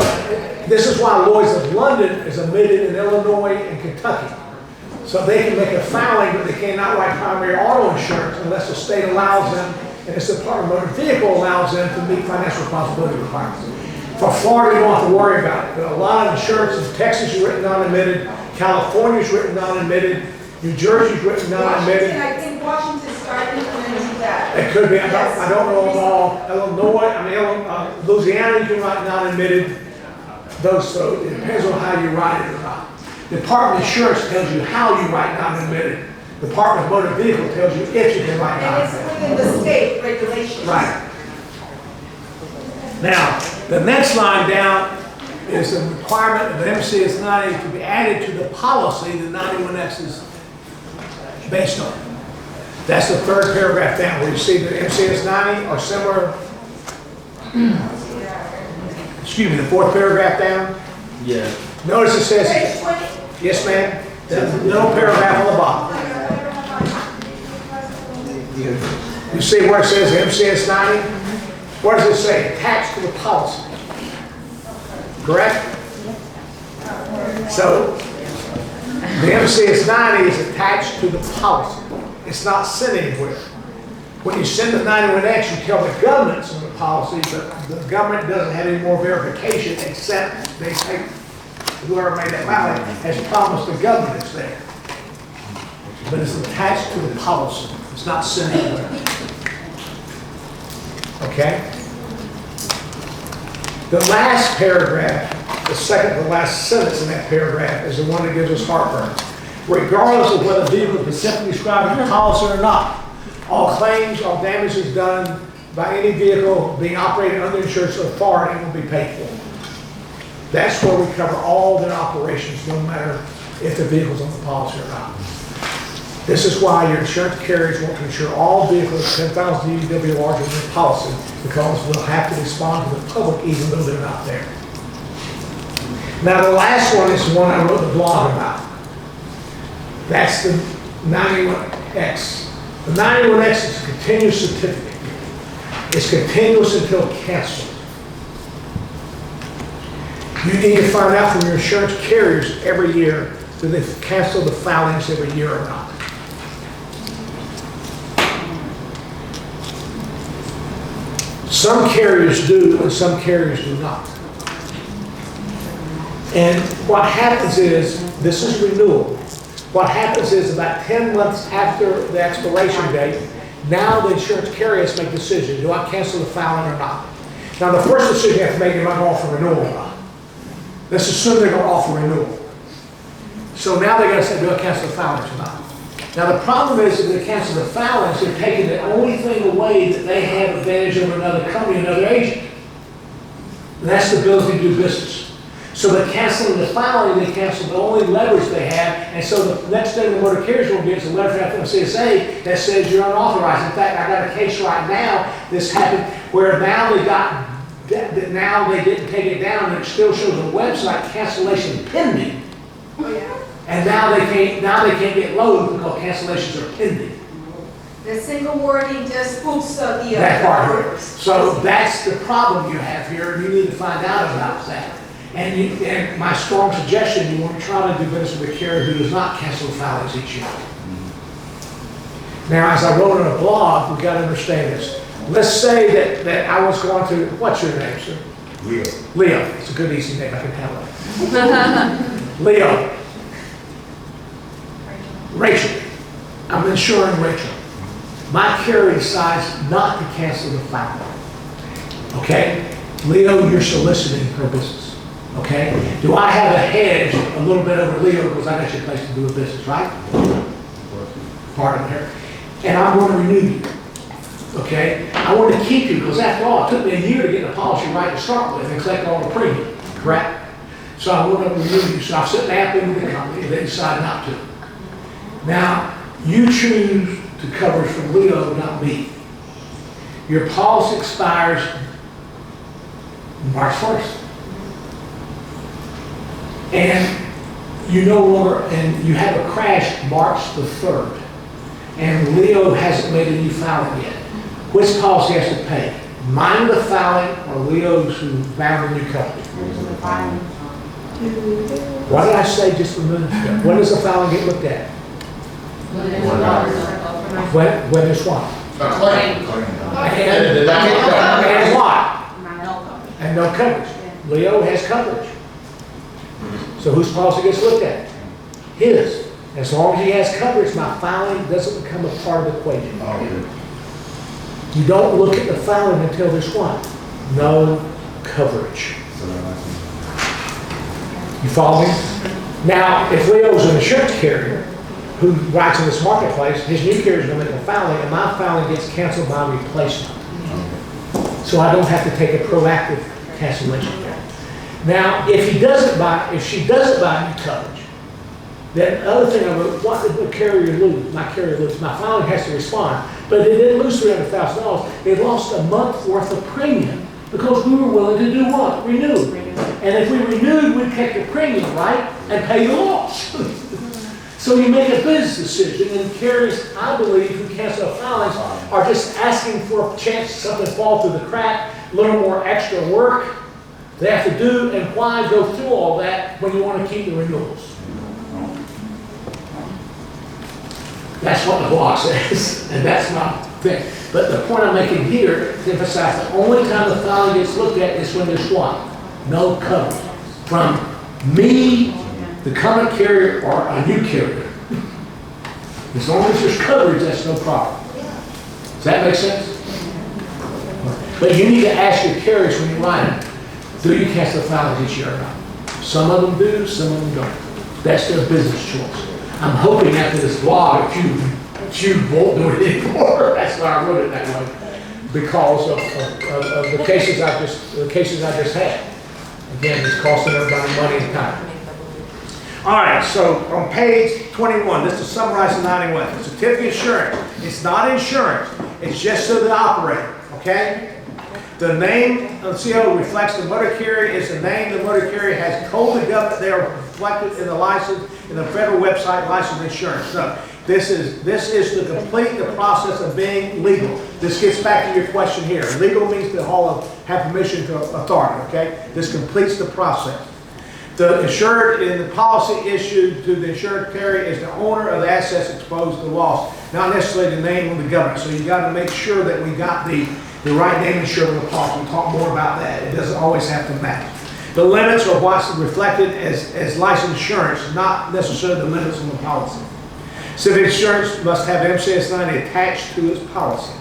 this is why Lloyd's of London is admitted in Illinois and Kentucky. So they can make a filing, but they cannot write primary auto insurance unless the state allows them, and the Department of Motor Vehicle allows them to meet financial responsibility requirements. For Florida, you don't have to worry about it. But a lot of insurance in Texas is written non-admitted, California is written non-admitted, New Jersey is written non-admitted. I think Washington started implementing that. It could be, I don't know them all. Illinois, Louisiana, you can write non-admitted. So it depends on how you write it or not. The Department of Insurance tells you how you write non-admitted. The Department of Motor Vehicle tells you if you can write non-admitted. And it's within the state regulations. Right. Now, the next line down is the requirement of MCS 90 to be added to the policy. The 91X is based on. That's the third paragraph down where you see the MCS 90 or similar. Excuse me, the fourth paragraph down. Yeah. Notice it says, yes ma'am, the middle paragraph on the bottom. You see where it says MCS 90? What does it say? Attached to the policy. Correct? So, the MCS 90 is attached to the policy. It's not sent anywhere. When you send the 91X, you tell the government it's in the policy, but the government doesn't have any more verification except they take whoever made that filing has promised the government it's there. But it's attached to the policy. It's not sent anywhere. Okay? The last paragraph, the second to last sentence in that paragraph is the one that gives us heartburn. Regardless of whether the vehicle is specifically described in the policy or not, all claims, all damages done by any vehicle being operated under insurance authority will be paid for. That's where we cover all their operations, no matter if the vehicle's on the policy or not. This is why your insurance carriers want to insure all vehicles 10,000 DWW or larger than the policy, because we'll have to respond to the public even though they're not there. Now the last one is the one I wrote the blog about. That's the 91X. The 91X is a continuous certificate. It's continuous until canceled. You need to find out from your insurance carriers every year do they cancel the filings every year or not. Some carriers do and some carriers do not. And what happens is, this is renewal. What happens is about 10 months after the expiration date, now the insurance carriers make decisions. Do I cancel the filing or not? Now the first decision you have to make is am I going to offer renewal or not? Let's assume they're going to offer renewal. So now they're going to say, do I cancel the filings or not? Now the problem is if they cancel the filings, they're taking the only thing away that they have advantage over another company, another agent. And that's the ability to do business. So they're canceling the filing, they cancel the only leverage they have, and so the next thing the motor carriers will get is a letter from FMCSA that says you're unauthorized. In fact, I got a case right now, this happened, where now they got, now they didn't take it down, and it still shows a website cancellation pending. Oh, yeah. And now they can't get loaded because cancellations are pending. The single wording just spooks the That part. orders. So that's the problem you have here, and you need to find out about that. And my strong suggestion, you want to try to do business with a carrier who does not cancel filings each year. Now, as I wrote in a blog, we've got to understand this. Let's say that I was going to, what's your name, sir? Leo. Leo. It's a good, easy name. I can handle it. Leo. Rachel. I'm insuring Rachel. My carrier decides not to cancel the filing. Okay? Leo, you're soliciting her business. Okay? Do I have a hedge a little bit over Leo because I got your place to do a business, right? Part of her. And I'm going to renew you. Okay? I want to keep you because after all, it took me a year to get the policy right to start with and collect all the premium. Correct? So I want to renew you. So I've sent that into the company and they decide not to. Now, you choose to cover from Leo, not me. Your policy expires March 1st. And you no longer, and you have a crash March the 3rd. And Leo hasn't made a new filing yet. Which policy has to pay? Mine the filing or Leo's who found a new company? What did I say just a minute ago? When does the filing get looked at? When there's what? And what? And no coverage. Leo has coverage. So whose policy gets looked at? His. As long as he has coverage, my filing doesn't become a part of the equation. You don't look at the filing until there's what? No coverage. You follow me? Now, if Leo's an insurance carrier who writes in this marketplace, his new carrier is going to make a filing, and my filing gets canceled by replacement. So I don't have to take a proactive cancellation. Now, if she doesn't buy new coverage, Then the other thing, what did the carrier lose? My carrier lose. My filing has to respond. But they didn't lose $300,000. They lost a month's worth of premium because we were willing to do what? Renew. And if we renewed, we'd take the premium, right? And pay the loss. So you make a business decision, and carriers, I believe, who cancel filings are just asking for a chance something fall through the crack, a little more extra work they have to do, and why go through all that when you want to keep the renewals? That's what the law says, and that's my thing. But the point I'm making here is to emphasize the only time the filing gets looked at is when there's what? No coverage. From me, the current carrier, or a new carrier. As long as there's coverage, that's no problem. Does that make sense? But you need to ask your carriers when you write it, do you cancel the filings each year or not? Some of them do, some of them don't. That's their business choice. I'm hoping after this blog, if you won't do it anymore. That's why I wrote it that way, because of the cases I just had. Again, it's costing everybody money and time. All right, so on page 21, this is summarizing 91. The certificate of insurance. It's not insurance. It's just to the operator. Okay. The name of the CO reflects the motor carrier is the name the motor carrier has told the government they are reflected in the license in the federal website license insurance. So this is to complete the process of being legal. This gets back to your question here. Legal means to have permission to authority. Okay, this completes the process. The insured in the policy issued to the insured carrier is the owner of the assets exposed to loss, not necessarily the name of the government. So you got to make sure that we got the right name insured in the policy. We'll talk more about that. It doesn't always have to match. The limits are what's reflected as license insurance, not necessarily the limits on the policy. Civic insurance must have MCS 90 attached to its policy.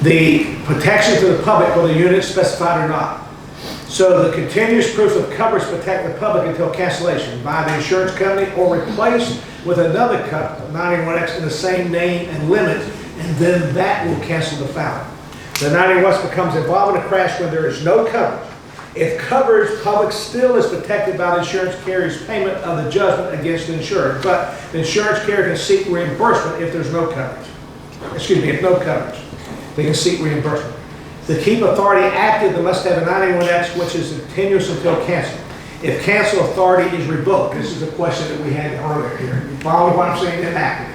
The protection to the public for the unit specified or not. So the continuous proof of coverage protect the public until cancellation by the insurance company or replaced with another 91X in the same name and limits, and then that will cancel the filing. The 91X becomes involved in a crash when there is no coverage. If coverage, public still is protected by the insurance carrier's payment of the judgment against the insurer, but the insurance carrier can seek reimbursement if there's no coverage. Excuse me, if no coverage. They can seek reimbursement. To keep authority active, they must have a 91X, which is continuous until canceled. If cancel authority is revoked, this is a question that we had earlier here. You follow what I'm saying? Inactive.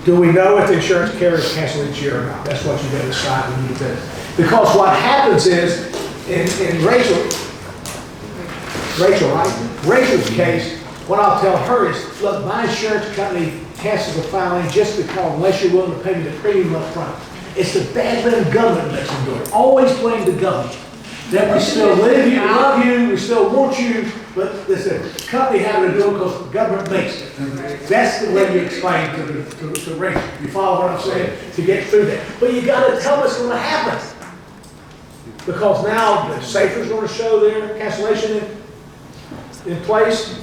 Do we know if the insurance carrier is canceled each year or not? That's what you got to decide when you do this. Because what happens is, in Rachel's case, what I'll tell her is, look, my insurance company cancels the filing just because unless you're willing to pay me the premium up front. It's the bad little government that makes them do it. Always blame the government. That we still live you, love you, we still want you, but listen, the company having to do it because the government makes it. That's the way you explain to Rachel. You follow what I'm saying? To get through that. But you got to tell us what's going to happen. Because now the SAFER's going to show their cancellation in place.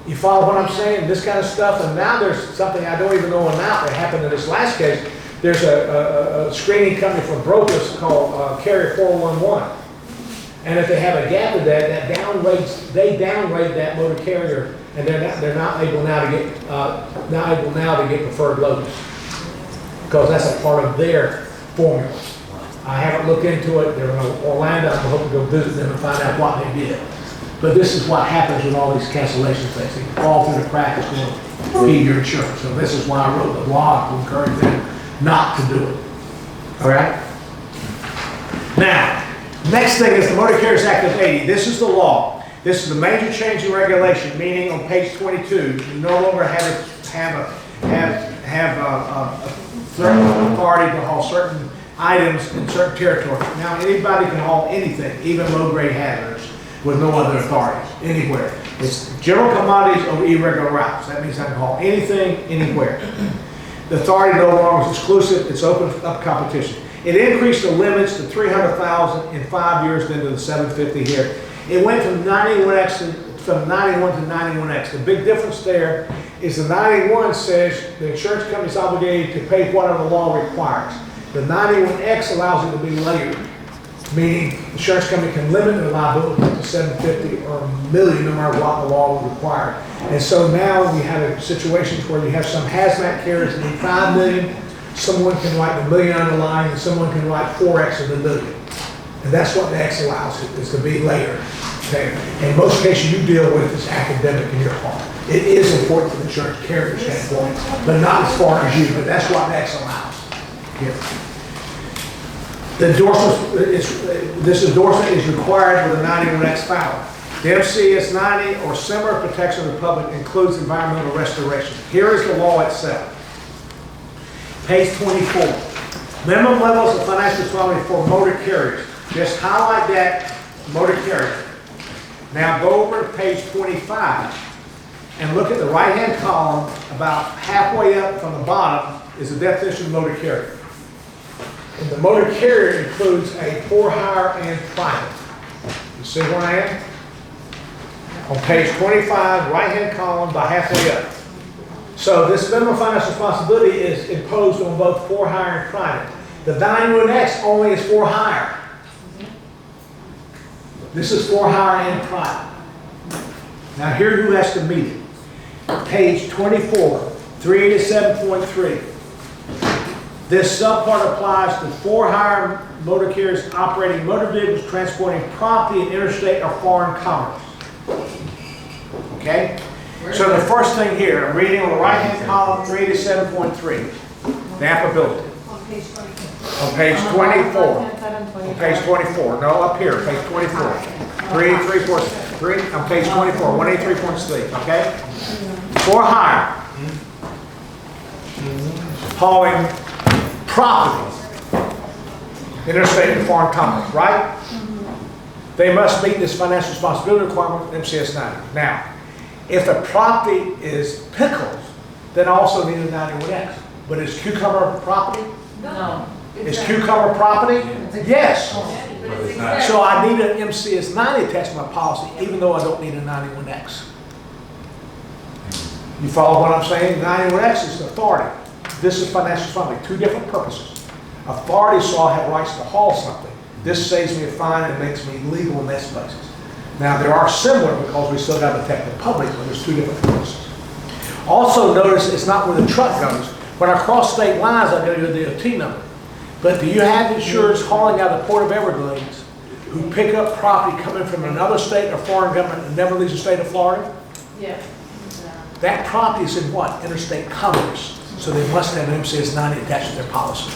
You follow what I'm saying? This kind of stuff. And now there's something I don't even know about that happened in this last case. There's a screening company from brokers called Carrier 411. And if they have a gap in that downgrades, they downgrade that motor carrier, and they're not able now to get preferred loads because that's a part of their formula. I haven't looked into it. They're in Orlando. I'm hoping to go visit them and find out what they did. But this is what happens with all these cancellation things. They fall through the crack. It's going to feed your insurance. So this is why I wrote the blog to encourage them not to do it. All right? Now, next thing is the Motor Carriers Act of 80. This is the law. This is the major change in regulation, meaning on page 22, you no longer have a certain authority to haul certain items in certain territories. Now anybody can haul anything, even low-grade hazards, with no other authority, anywhere. It's general commodities over irregular routes. That means I can haul anything, anywhere. The authority no longer is exclusive, it's open up competition. It increased the limits to 300,000 in 5 years, then to the 750 here. It went from 91X from 91 to 91X. The big difference there is the 91 says the insurance company is obligated to pay whatever the law requires. The 91X allows it to be layered, meaning the insurance company can limit their liability to $750 or $1 million, no matter what the law would require. And so now we have situations where you have some hazmat carriers that need $5 million, someone can write $1 million on the line, and someone can write 4X of the million. And that's what the X allows it, is to be layered. Okay? In most cases you deal with is academic in your part. It is important from the insurance carrier standpoint, but not as far as you, but that's what the X allows. Yeah. The endorsement this endorsement is required with a 91X filing. The MCS 90 or similar protection of the public includes environmental restoration. Here is the law itself. Page 24. Minimum levels of financial responsibility for motor carriers. Just highlight that motor carrier. Now go over to page 25 and look at the right-hand column. About halfway up from the bottom is the definition of motor carrier. And the motor carrier includes a for-hire and private. You see where I am? On page 25, right-hand column, by halfway up. So this minimum financial responsibility is imposed on both for-hire and private. The 91X only is for-hire. This is for-hire and private. Now here who has to meet it. Page 24, 387.3. This subpart applies to for-hire motor carriers operating motor vehicles transporting property in interstate or foreign commerce. Okay? So the first thing here, I'm reading on the right-hand column, 387.3, the applicability. On page 24. On page 24. No, up here, page 24. 3, on page 24, 183.3, okay? For-hire. Hauling property, interstate and foreign commerce, right? They must meet this financial responsibility requirement with MCS 90. Now, if the property is pickles, then also need a 91X. But is cucumber property? No. Is cucumber property? Yes. So I need an MCS 90 attached to my policy, even though I don't need a 91X. You follow what I'm saying? 91X is authority. This is financial responsibility, two different purposes. Authority, so I have rights to haul something. This saves me a fine and makes me legal in this places. Now there are similar because we still got to protect the public, but there's two different purposes. Also notice it's not where the truck goes. When I cross state lines, I go to the DOT number. But do you have insurers hauling out of the Port of Everglades who pick up property coming from another state or foreign government that never leaves the state of Florida? Yeah. That property is in what? Interstate commerce. So they must have an MCS 90 attached to their policy.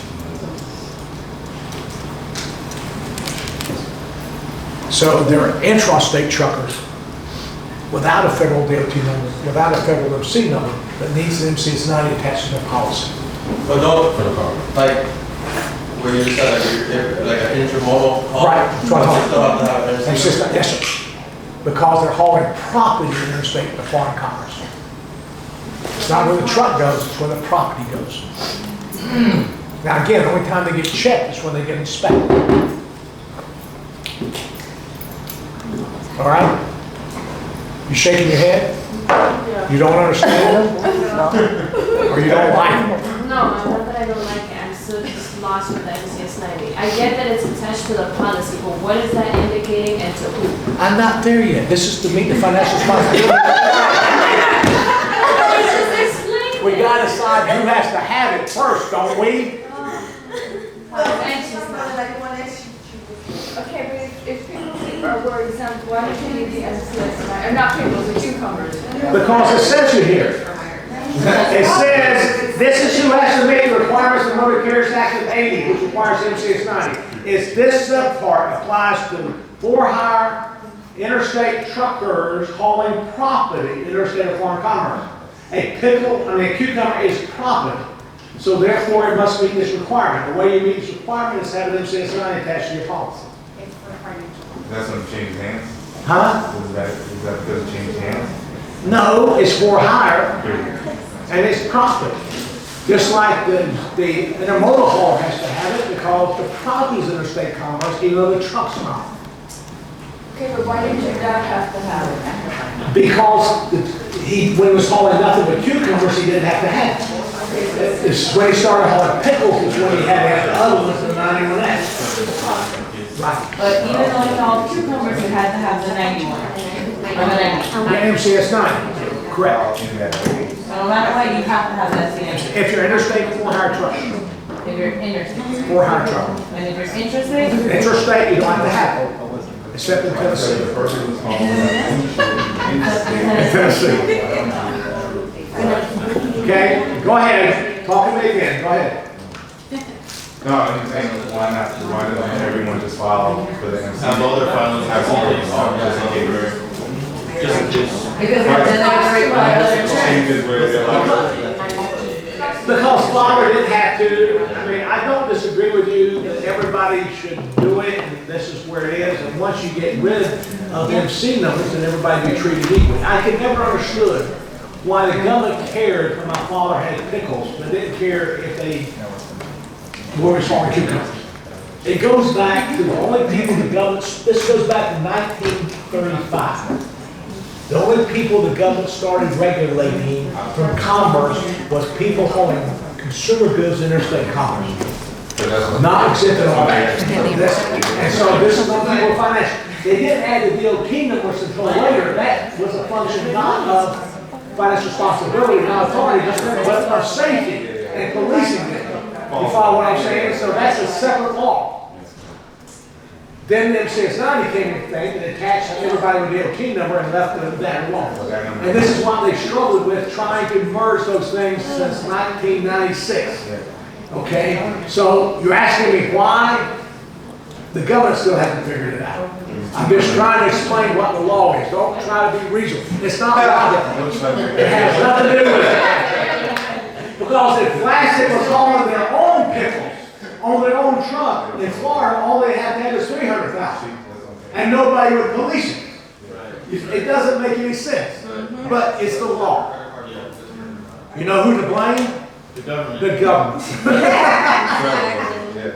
So there are intrastate truckers without a federal DOT number, without a federal MC number, that needs an MCS 90 attached to their policy. But don't, like, where you said like an intermodal haul. Right, that's what I'm still have to have an MCS 90, yes, sir. Because they're hauling property in interstate and foreign commerce. It's not where the truck goes, it's where the property goes. Now again, the only time they get checked is when they get inspected. All right? You shaking your head? You don't understand it? Or you don't like it? No, not that I don't like it. I'm still just lost with the MCS 90. I get that it's attached to the policy, but what is that indicating and to who? I'm not there yet. This is to meet the financial responsibility. We got to decide who has to have it first, don't we? Okay, but if people were exempt, why did they need the MCS? Or not people, the cucumbers? Because it says it here. It says, this is who has to meet the requirements of Motor Carriers Act of 80, which requires MCS 90. It's this subpart applies to for-hire interstate truckers hauling property interstate or foreign commerce. A cucumber is property. So therefore it must meet this requirement. The way you meet this requirement is to have an MCS 90 attached to your policy. That's when it changes hands? Huh? Is that because it changes hands? No, it's for hire, and it's property. Just like the intermodal haul has to have it because the property is interstate commerce, even though the truck's not. Okay, but why didn't your dad have to have it? Because when he was hauling nothing but cucumbers, he didn't have to have it. It's when he started hauling pickles is when he had to have the other ones, the 91X. Right. But even though it's all cucumbers, you had to have the 91. Or the 90. The MCS 90, correct. So no matter what, you have to have that CNG. If you're interstate for hire truck, If you're interstate. for hire truck. And if you're interstate? Interstate, you don't have to have it, except in Tennessee. In Tennessee. Okay, go ahead, talk to me again, go ahead. No, I'm just saying, why not, why doesn't everyone just file for the MC? Have all their filings, have all their just in case. Because then they're going to Changes where they're like, Because Florida didn't have to, I mean, I don't disagree with you that everybody should do it, and this is where it is, and once you get rid of MC numbers, then everybody be treated equally. I could never understood why the government cared when my father had pickles, but didn't care if they were responsible cucumbers. It goes back to the only people the government, this goes back to 1935. The only people the government started regulating from commerce was people hauling consumer goods in interstate commerce. Not exempted on that. And so this is what people finance. They didn't add the DOT numbers until later. That was a function not of financial responsibility, not authority, but of safety and policing it. You follow what I'm saying? So that's a separate law. Then the MCS 90 came into thing and attached everybody with the DOT number and left that alone. And this is what they struggled with, trying to merge those things since 1996. Okay? So you're asking me why? The government still hasn't figured it out. I'm just trying to explain what the law is. Don't try to be reasonable. It's not logical. It has nothing to do with it. Because if Vlasic was hauling their own pickles on their own truck in Florida, all they have to have is 300,000. And nobody would police it. It doesn't make any sense. But it's the law. You know who to blame? The government. The government.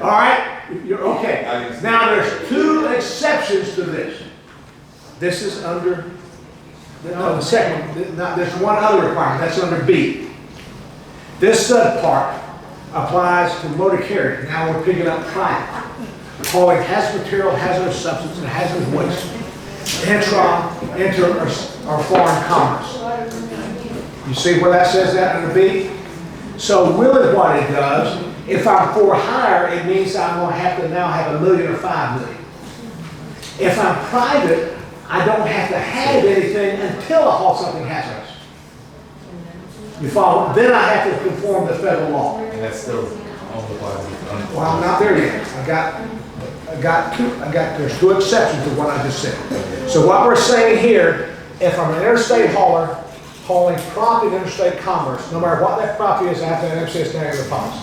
All right? You're okay. Now there's two exceptions to this. This is under, no, the second, there's one other requirement, that's under B. This subpart applies to motor carrier. Now we're picking up private. Hauling hazardous material, hazardous substance, and hazardous waste. Inter or foreign commerce. You see where that says that under B? So really what it does, if I'm for hire, it means I'm going to have to now have $1 million or $5 million. If I'm private, I don't have to have anything until I haul something hazardous. You follow? Then I have to conform to federal law. and that's still all the Well, I'm not there yet. There's two exceptions to what I just said. So what we're saying here, if I'm an interstate hauler hauling property in interstate commerce, no matter what that property is, I have to have MCS negative policy.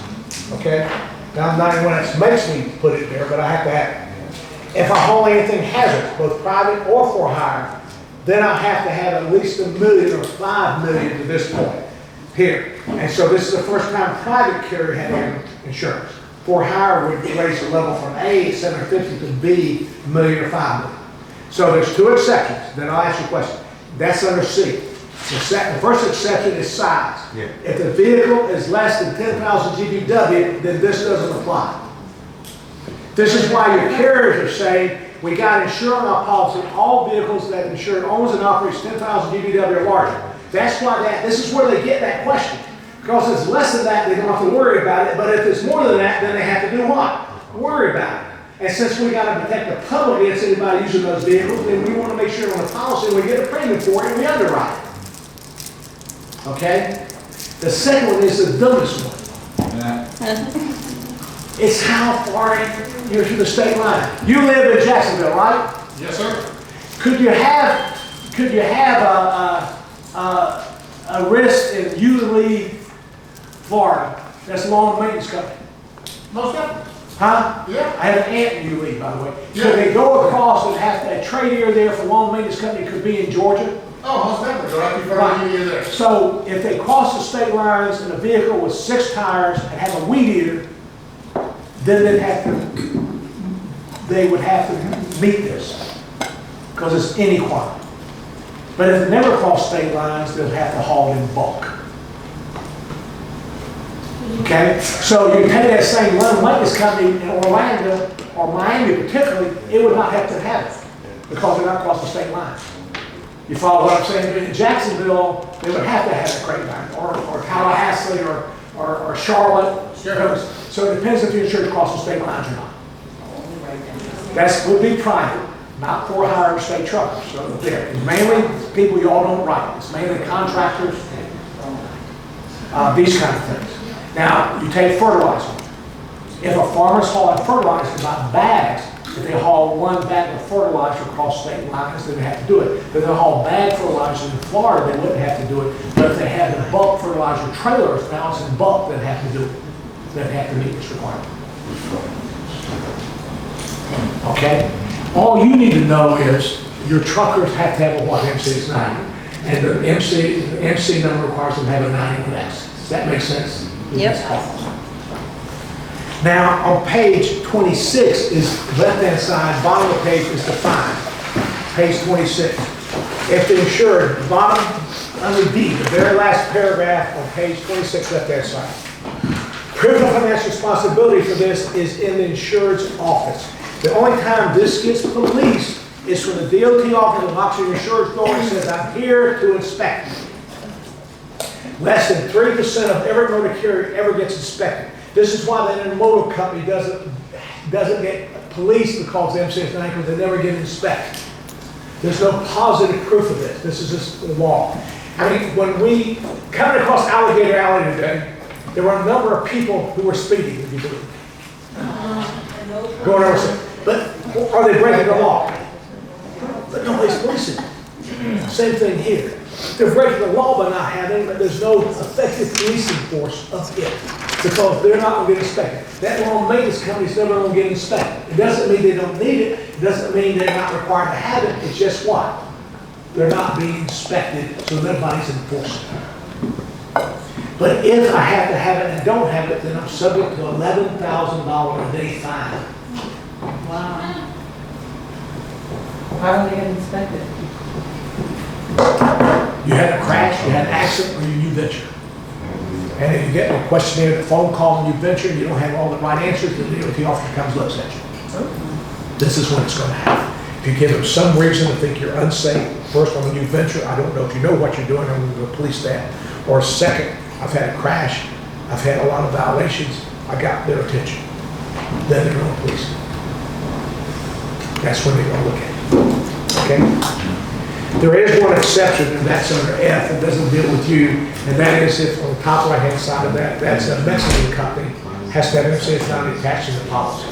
Okay? Now, 91X makes me put it there, but I have to have it. If I haul anything hazardous, both private or for hire, then I have to have at least $1 million or $5 million to this point here. And so this is the first time private carrier had insurance. For hire would raise the level from A, 750 to B, $1 million or $5 million. So there's two exceptions. Then I'll ask you a question. That's under C. The first exception is size. Yeah. If the vehicle is less than 10,000 GVW, then this doesn't apply. This is why your carriers are saying, we got insurance on our policy, all vehicles that insured owns and operates 10,000 GVW or larger. That's why this is where they get that question. Because if it's less than that, they don't have to worry about it. But if it's more than that, then they have to do what? Worry about it. And since we got to protect the public against anybody using those vehicles, then we want to make sure on the policy we get a premium for it and we underwrite it. Okay? The second one is the dumbest one. It's how far you're to the state line. You live in Jacksonville, right? Yes, sir. Could you have a risk in Yulee, Florida? That's a lawn maintenance company. Most definitely. Huh? Yeah. I have an aunt in Yulee, by the way. Yeah. Could they go across and have a trade area there for lawn maintenance company could be in Georgia? Oh, most definitely. Go out before you there. So if they cross the state lines in a vehicle with 6 tires and have a weed eater, then they would have to meet this because it's inequality. But if they never cross state lines, they'll have to haul in bulk. Okay? So you pay that same lawn maintenance company in Orlando or Miami particularly, it would not have to have it because they're not across the state line. You follow what I'm saying? In Jacksonville, they would have to have a crate line, or Tallahassee, or Charlotte. So it depends if you're insured across the state lines or not. That would be private, not for hire state truckers. So there, it's mainly people you all don't write. It's mainly contractors, these kind of things. Now, you take fertilizer. If a farmer's hauling fertilizer by bags, if they haul one bag of fertilizer across state lines, then they have to do it. But if they haul bag fertilizer in Florida, they wouldn't have to do it. But if they have the bulk fertilizer trailers, now it's in bulk, they'd have to do it. They'd have to meet this requirement. Okay? All you need to know is your truckers have to have a what MC is 90. And the MC number requires them to have a 91X. Does that make sense? Yep. Now, on page 26 is left-hand side, bottom of the page is defined. Page 26. If the insured, the bottom, under D, the very last paragraph on page 26, left-hand side. Criminal financial responsibility for this is in the insured's office. The only time this gets policed is when the DOT officer knocks on your insured's door and says, I'm here to inspect. Less than 3% of every motor carrier ever gets inspected. This is why the intermodal company doesn't get policed because the MCS 9 because they never get inspected. There's no positive proof of this. This is just the law. I mean, when we coming across Alligator Alley today, there were a number of people who were speeding, if you believe. Going over, but are they breaking the law? But nobody's policing. Same thing here. They're breaking the law by not having, but there's no effective policing force of it because they're not going to get inspected. That lawn maintenance company's never going to get inspected. It doesn't mean they don't need it. It doesn't mean they're not required to have it. It's just what? They're not being inspected, so nobody's enforcing it. But if I have to have it and don't have it, then I'm subject to $11,000 a day fine. Wow. How do they get inspected? You had a crash, you had an accident, or you venture. And if you get a questionnaire, a phone call, and you venture, and you don't have all the right answers, the DOT officer comes looks at you. This is when it's going to happen. If you give them some reason to think you're unsafe, first on when you venture, I don't know if you know what you're doing, I'm going to police that. Or second, I've had a crash, I've had a lot of violations, I got their attention. Then they're going to police it. That's when they're going to look at it. Okay? There is one exception, and that's under F. It doesn't deal with you, and that is if on the top right-hand side of that, that's a Mexican company, has to have MCS 90 attached to the policy.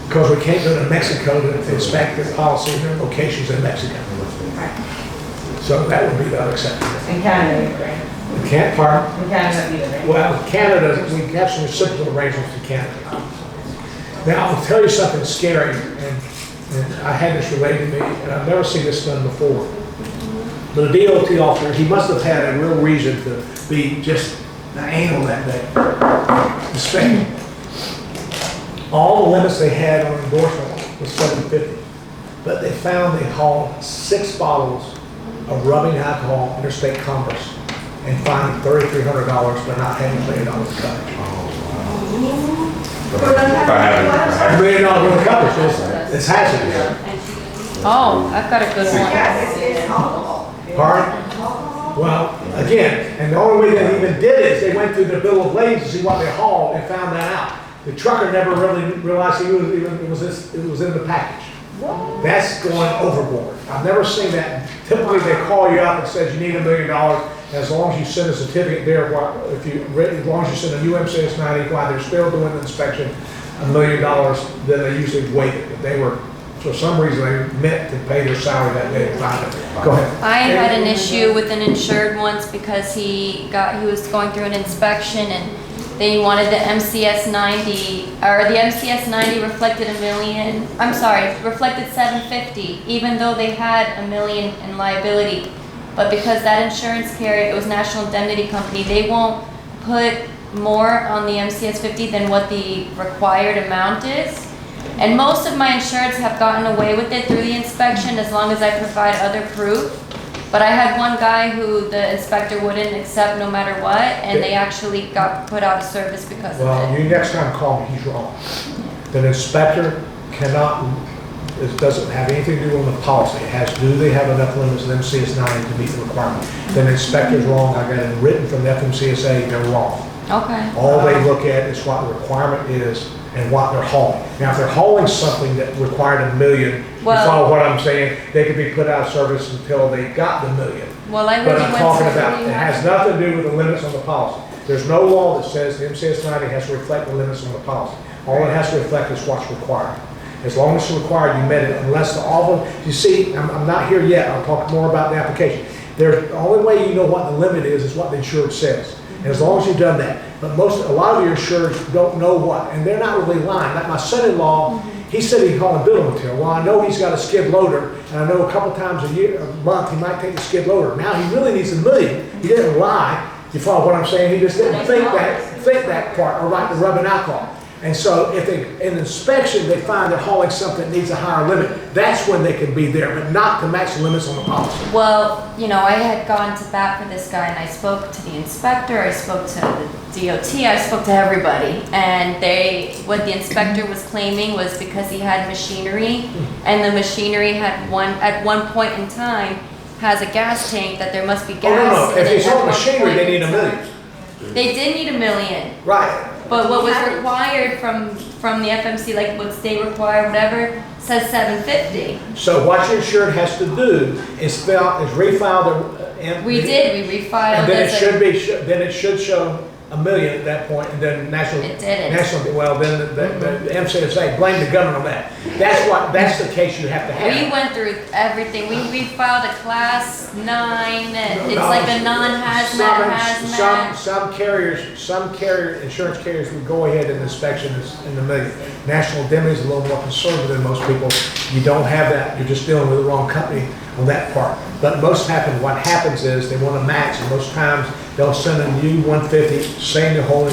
Because we can't go to Mexico to inspect their policy and their locations in Mexico. So that would be the other exception. In Canada, right? We can't park. In Canada either, right? Well, Canada, we have some reciprocal arrangements in Canada. Now, I'll tell you something scary, and I had this related to me, and I've never seen this done before. But a DOT officer, he must have had a real reason to be just anal that day. Inspecting. All the limits they had on endorsement was $750, but they found they hauled 6 bottles of rubbing alcohol interstate commerce and fined $3,300 for not having $1 million coverage. $1 million worth of coverage, it's hazardous. Oh, I've got a good one. Yes, it's alcohol. Pardon? Well, again, and the only way they even did it is they went through the bill of lading to see what they hauled and found that out. The trucker never really realized it was in the package. That's going overboard. I've never seen that. Typically, they call you up and says you need $1 million. As long as you send a certificate there, as long as you send a UMCS 90 while they're still doing the inspection, $1 million, then they usually waive it. If they were, for some reason, they meant to pay their salary that day. Go ahead. I had an issue with an insured once because he was going through an inspection and they wanted the MCS 90, or the MCS 90 reflected reflected $750, even though they had $1 million in liability. But because that insurance carrier, it was National Indemnity Company, they won't put more on the MCS 50 than what the required amount is. And most of my insureds have gotten away with it through the inspection as long as I provide other proof. But I had one guy who the inspector wouldn't accept no matter what, and they actually got put out of service because of it. Well, you next time call me, he's wrong. Then inspector cannot, it doesn't have anything to do with the policy. It has, do they have enough limits in MCS 9 to meet the requirement? Then the inspector's wrong, I got it written from the FMCSA, they're wrong. Okay. All they look at is what the requirement is and what they're hauling. Now, if they're hauling something that required $1 million, you Well- follow what I'm saying, they could be put out of service until they got the $1 million. Well, I But really I'm went talking through about, it has nothing to do with the limits on the policy. There's no law that says the MCS 90 has to reflect the limits on the policy. All it has to reflect is what's required. As long as it's required, you met it, unless the offer, you see, I'm not here yet, I'll talk more about the application. The only way you know what the limit is what the insured says. And as long as you've done that, but a lot of your insurers don't know what, and they're not really lying. Like my son-in-law, he said he's hauling building material. Well, I know he's got a skid loader, and I know a couple times a month, he might take the skid loader. Now he really needs $1 million. He didn't lie. You follow what I'm saying? He just didn't think that part, or like the rubbing alcohol. And so if in inspection, they find they're hauling something that needs a higher limit, that's when they can be there, but not to match the limits on the policy. Well, you know, I had gone to bat for this guy and I spoke to the inspector, I spoke to the DOT, I spoke to everybody. And what the inspector was claiming was because he had machinery and the machinery had at one point in time has a gas tank that there must be gas. Oh, no. If in it's it at on one machinery, point they need in $1 million. time. They did need $1 million. Right. But what was required from the FMC, like what state required, whatever, says $750. So what your insured has to do is refile the. We did, we refiled. And then as then it should show $1 million at that point, and then It didn't. well, then the MCSA, blame the government on that. That's the case you have to have. We went through everything. We filed a class 9. It's like a non-hazmat. Some insurance carriers would go ahead and inspection is in the $1 million. National Indemnity is a little more conservative than most people. You don't have that. You're just dealing with the wrong company on that part. But what happens is they want to match, and most times they'll send a new 150 saying they're holding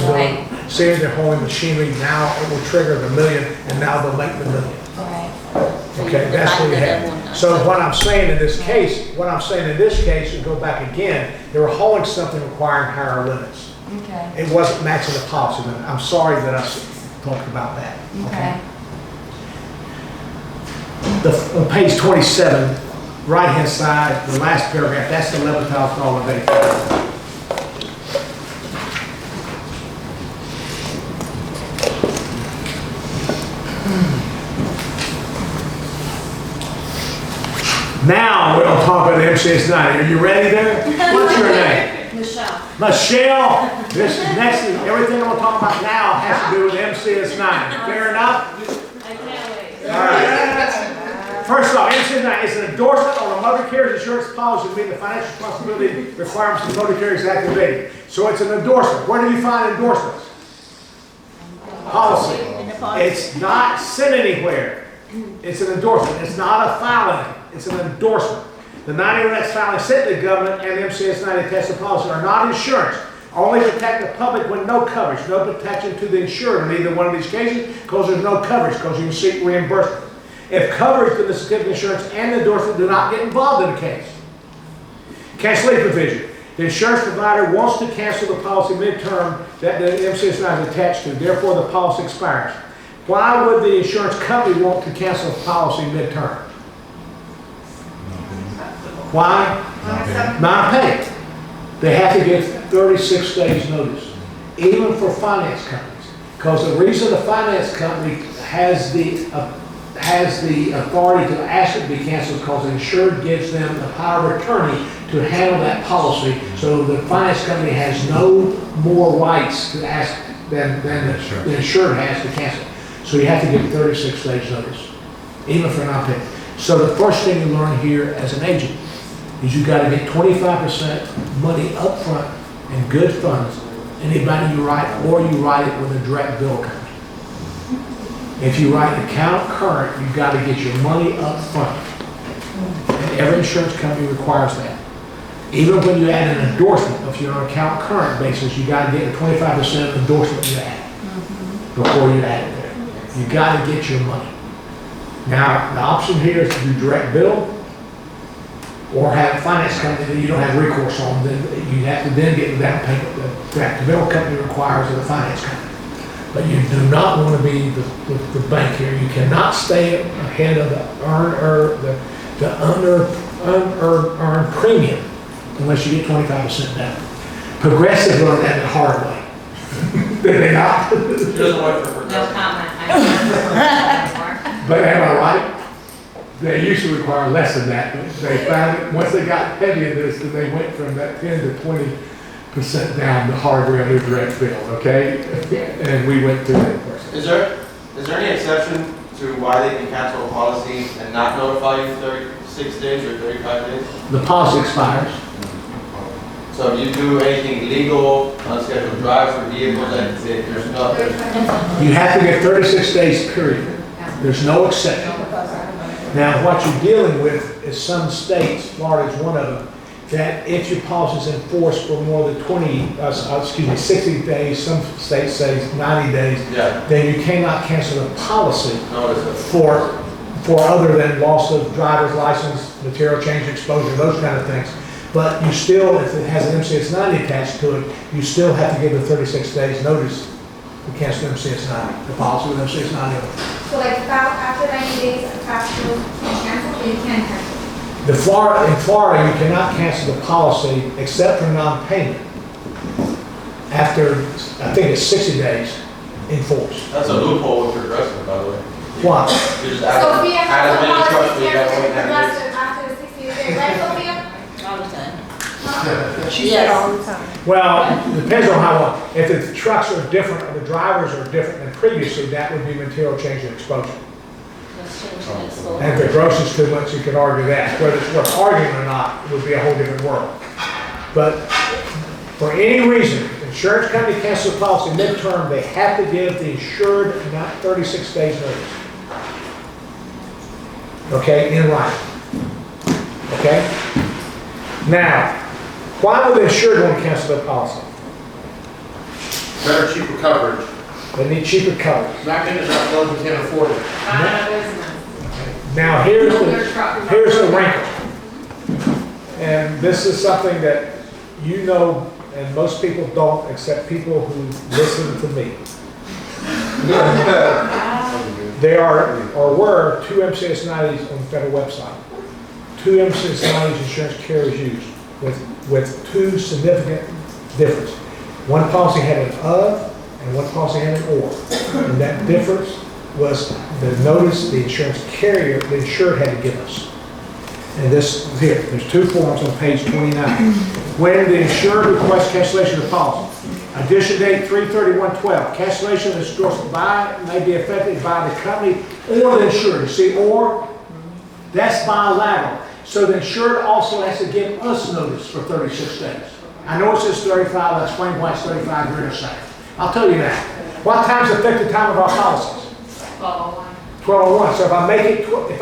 saying they're holding machinery. Now it will trigger the $1 million, and now they'll make the $1 million. Okay, that's what you have. So what I'm saying in this case, and go back again, they were hauling something requiring higher limits. Okay. It wasn't matching the policy limit. I'm sorry that I talked about that. Okay. On page 27, right-hand side, the last paragraph, that's the $11,000 limit. Now we're going to talk about the MCS 90. Are you ready there? What's your name? Michelle. Michelle. This is next. Everything I'm going to talk about now has to do with MCS 90. Fair enough? I can't wait. All right. First off, MCS 90 is an endorsement on a motor carrier's insurance policy to meet the financial responsibility requirements of the Motor Carriers Act of 80. So it's an endorsement. Where do you find endorsements? Policy. It's not sent anywhere. It's an endorsement. It's not a filing. It's an endorsement. The 91X filing sent to the government and the MCS 90 tested policy are not insurance. Only protect the public with no coverage. No protection to the insured in either one of these cases because there's no coverage because you can seek reimbursement. If coverage to the certificate of insurance and the endorsement do not get involved in the case. Cancellation provision. The insurance provider wants to cancel the policy midterm that the MCS 90 is attached to. Therefore, the policy expires. Why would the insurance company want to cancel a policy midterm? Why? Non-pay. They have to give 36 days notice, even for finance companies. Because the reason the finance company has the authority to ask it to be canceled because the insured gives them the power of attorney to handle that policy. So the finance company has no more rights to ask than the insured has to cancel. So you have to give 36 days notice, even for non-pay. So the first thing you learn here as an agent is you got to get 25% money up front in good funds. Anybody you write, or you write it with a direct bill company. If you write account current, you've got to get your money up front. And every insurance company requires that. Even when you add an endorsement, if you're on account current basis, you got to get a 25% endorsement you add before you add it there. You got to get your money. Now, the option here is to do direct bill or have a finance company that you don't have recourse on. Then you have to then get the down payment that the bill company requires of the finance company. But you do not want to be the bank here. You cannot stay ahead of the unearned premium unless you get 25% down. Progressive learned that the hard way. Did they not? No comment. But am I right? They used to require less than that, but they found it, once they got heavy in this, then they went from that 10 to 20% down the hard way on their direct bill, okay? And we went through that. Is there any exception to why they can cancel a policy and not notify you 36 days or 35 days? The policy expires. So if you do anything illegal, unscheduled drives or vehicles, that there's no, You have to get 36 days period. There's no exception. Now, what you're dealing with is some states, Florida is one of them, that if your policy is enforced for more than 60 days, some states say 90 days, then you cannot cancel a policy for other than loss of driver's license, material change exposure, those kind of things. But you still, if it has an MCS 90 attached to it, you still have to give the 36 days notice to cancel MCS 90, the policy with MCS 90. So like about after 90 days after you cancel, or you can cancel? In Florida, you cannot cancel the policy except for non-payment after, I think it's 60 days in force. that's a loophole with Progressive, by the way. What? You just So add if we have a to mini truck, policy you got to cancel wait 90 days. after the 60 days, right, Sophia? All the time. She said all the time. Well, it depends on how long. If the trucks are different, or the drivers are different than previously, that would be material change in exposure. Let's change the next one. And if the gross is too much, you could argue that. Whether it's worth arguing or not would be a whole different world. But for any reason, if the insurance company cancels a policy midterm, they have to give the insured not 36 days notice. Okay, in writing. Okay? Now, why would the insured want to cancel their policy? Better, cheaper coverage. They need cheaper coverage. Not because our buildings can't afford it. Now, here's the wrinkle. And this is something that you know, and most people don't, except people who listen to me. There are, or were, 2 MCS 90s on the federal website. 2 MCS 90s insurance carriers used with 2 significant differences. One policy had an of, and one policy had an or. And that difference was the notice the insurance carrier, the insured had to give us. And this, here, there's 2 forms on page 29. When the insured requests cancellation of the policy, addition date 3/31/12, cancellation is endorsed by, may be effected by the company or the insured. You see, or, that's bilateral. So the insured also has to give us notice for 36 days. I know it says 35, I'll explain why it's 35 here in a second. I'll tell you that. What time's the effective time of our policies? 12:01. So if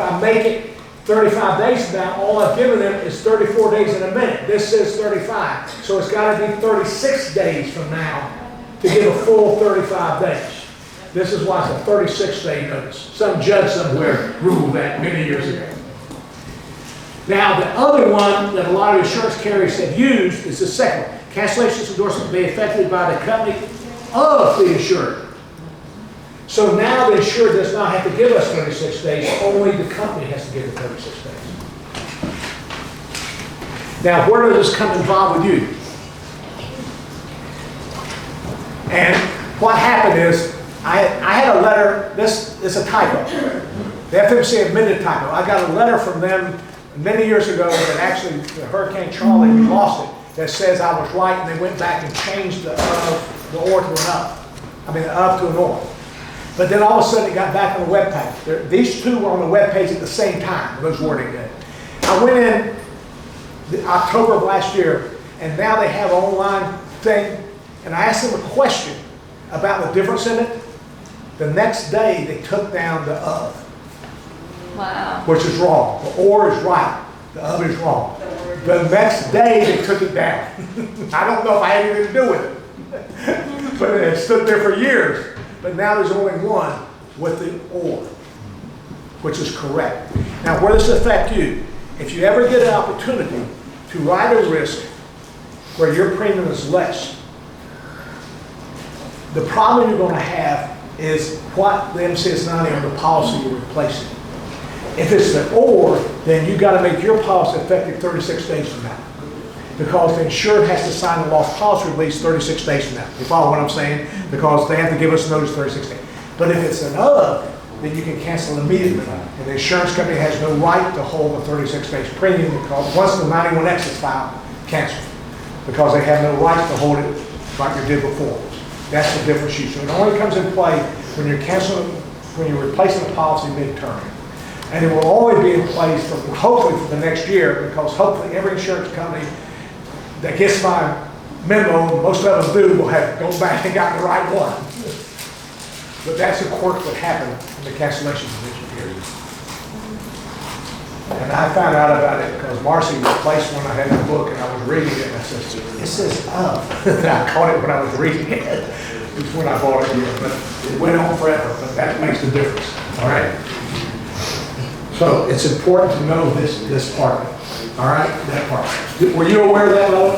I make it 35 days from now, all I've given them is 34 days in a minute. This says 35. So it's got to be 36 days from now to give a full 35 days. This is why it's a 36-day notice. Some judge somewhere ruled that many years ago. Now, the other one that a lot of insurance carriers have used is the second one. Cancellation endorsement may be effected by the company of the insured. So now the insured does not have to give us 36 days, only the company has to give the 36 days. Now, where does this come involved with you? And what happened is, I had a letter, this is a typo. The FMC admitted typo. I got a letter from them many years ago that actually, Hurricane Charlie, we lost it, that says I was right, and they went back and changed the or to an up. I mean, the up to an or. But then all of a sudden it got back on the web page. These 2 were on the web page at the same time, those wording did. I went in October of last year, and now they have an online thing, and I asked them a question about the difference in it. The next day they took down the of. Wow. Which is wrong. The or is right. The of is wrong. The next day they took it down. I don't know if I had anything to do with it. But it stood there for years. But now there's only one with the or, which is correct. Now, where does it affect you? If you ever get an opportunity to write a risk where your premium is less, The problem you're going to have is what the MCS 90 on the policy you're replacing. If it's the or, then you got to make your policy effective 36 days from now. Because the insured has to sign the lost policy release 36 days from now. You follow what I'm saying? Because they have to give us notice 36 days. But if it's an of, then you can cancel immediately. And the insurance company has no right to hold the 36 days premium because once the 91X is filed, cancel. Because they have no right to hold it like you did before. That's the difference. So it only comes in play when you're canceling, when you're replacing a policy mid-term. And it will always be in place for hopefully for the next year because hopefully every insurance company that gets my memo, most of them do, will have gone back and gotten the right one. But that's a quirk that happened in the cancellation provision here. And I found out about it because Marcy replaced one I had in the book and I was reading it and I said, it says of. And I caught it when I was reading it. It's when I bought it here, but it went on forever, but that makes the difference, all right? So it's important to know this part, all right, that part. Were you aware of that, Lola?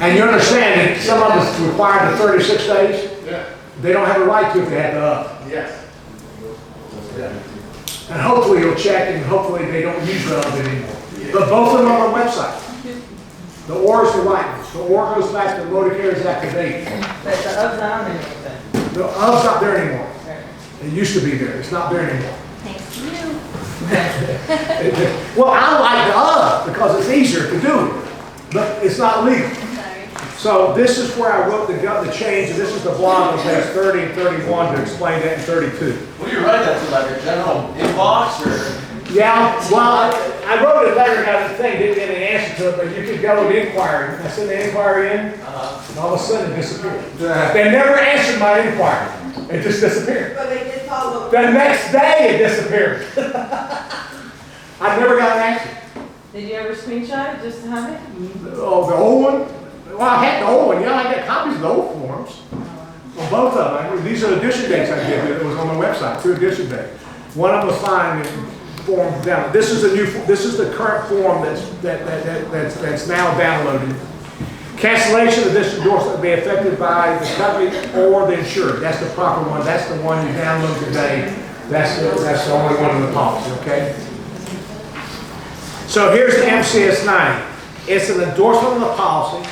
And you understand that some of us require the 36 days? Yeah. They don't have a right to if they have the of. Yes. And hopefully you'll check and hopefully they don't use the of anymore. But both of them are on the website. The or is the right one. The or goes back to motor carriers activation. But the of's not on anything. The of's not there anymore. It used to be there. It's not there anymore. Thanks to you. Well, I like the of because it's easier to do, but it's not legal. So this is where I wrote the change, and this is the blog of page 30 and 31 to explain that in 32. What do you write that to, like a general inbox or? Yeah, well, I wrote a letter, got the thing, didn't get an answer to it, but you could go to the inquiry. I sent the inquiry in, and all of a sudden it disappeared. They never answered my inquiry. It just disappeared. But they did follow up. The next day it disappeared. I never got an answer. Did you ever screenshot it just to have it? Oh, the old one? Well, I had the old one. Yeah, I got copies of the old forms. Well, both of them. These are addition dates I did. It was on my website, 2 addition dates. One of them was fine and formed down. This is the new. This is the current form that's now downloaded. Cancellation of this endorsement will be affected by the company or the insured. That's the proper one. That's the one you download today. That's the only one in the policy. Okay. So here's the MCS 90. It's an endorsement of the policy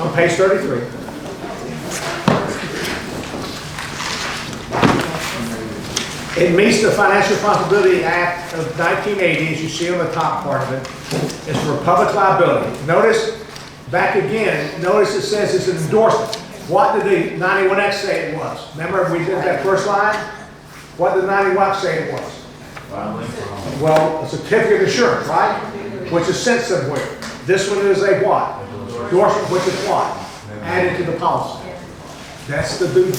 on page 33. It meets the Financial Responsibility Act of 1980, as you see on the top part of it. It's for public liability. Notice, back again, notice it says it's an endorsement. What did the 91X say it was? Remember we did that first line? What did the 91X say it was? Well, a certificate of insurance, right? Which is sent somewhere. This one is a what? Endorsement, which is what? Added to the policy. That's the due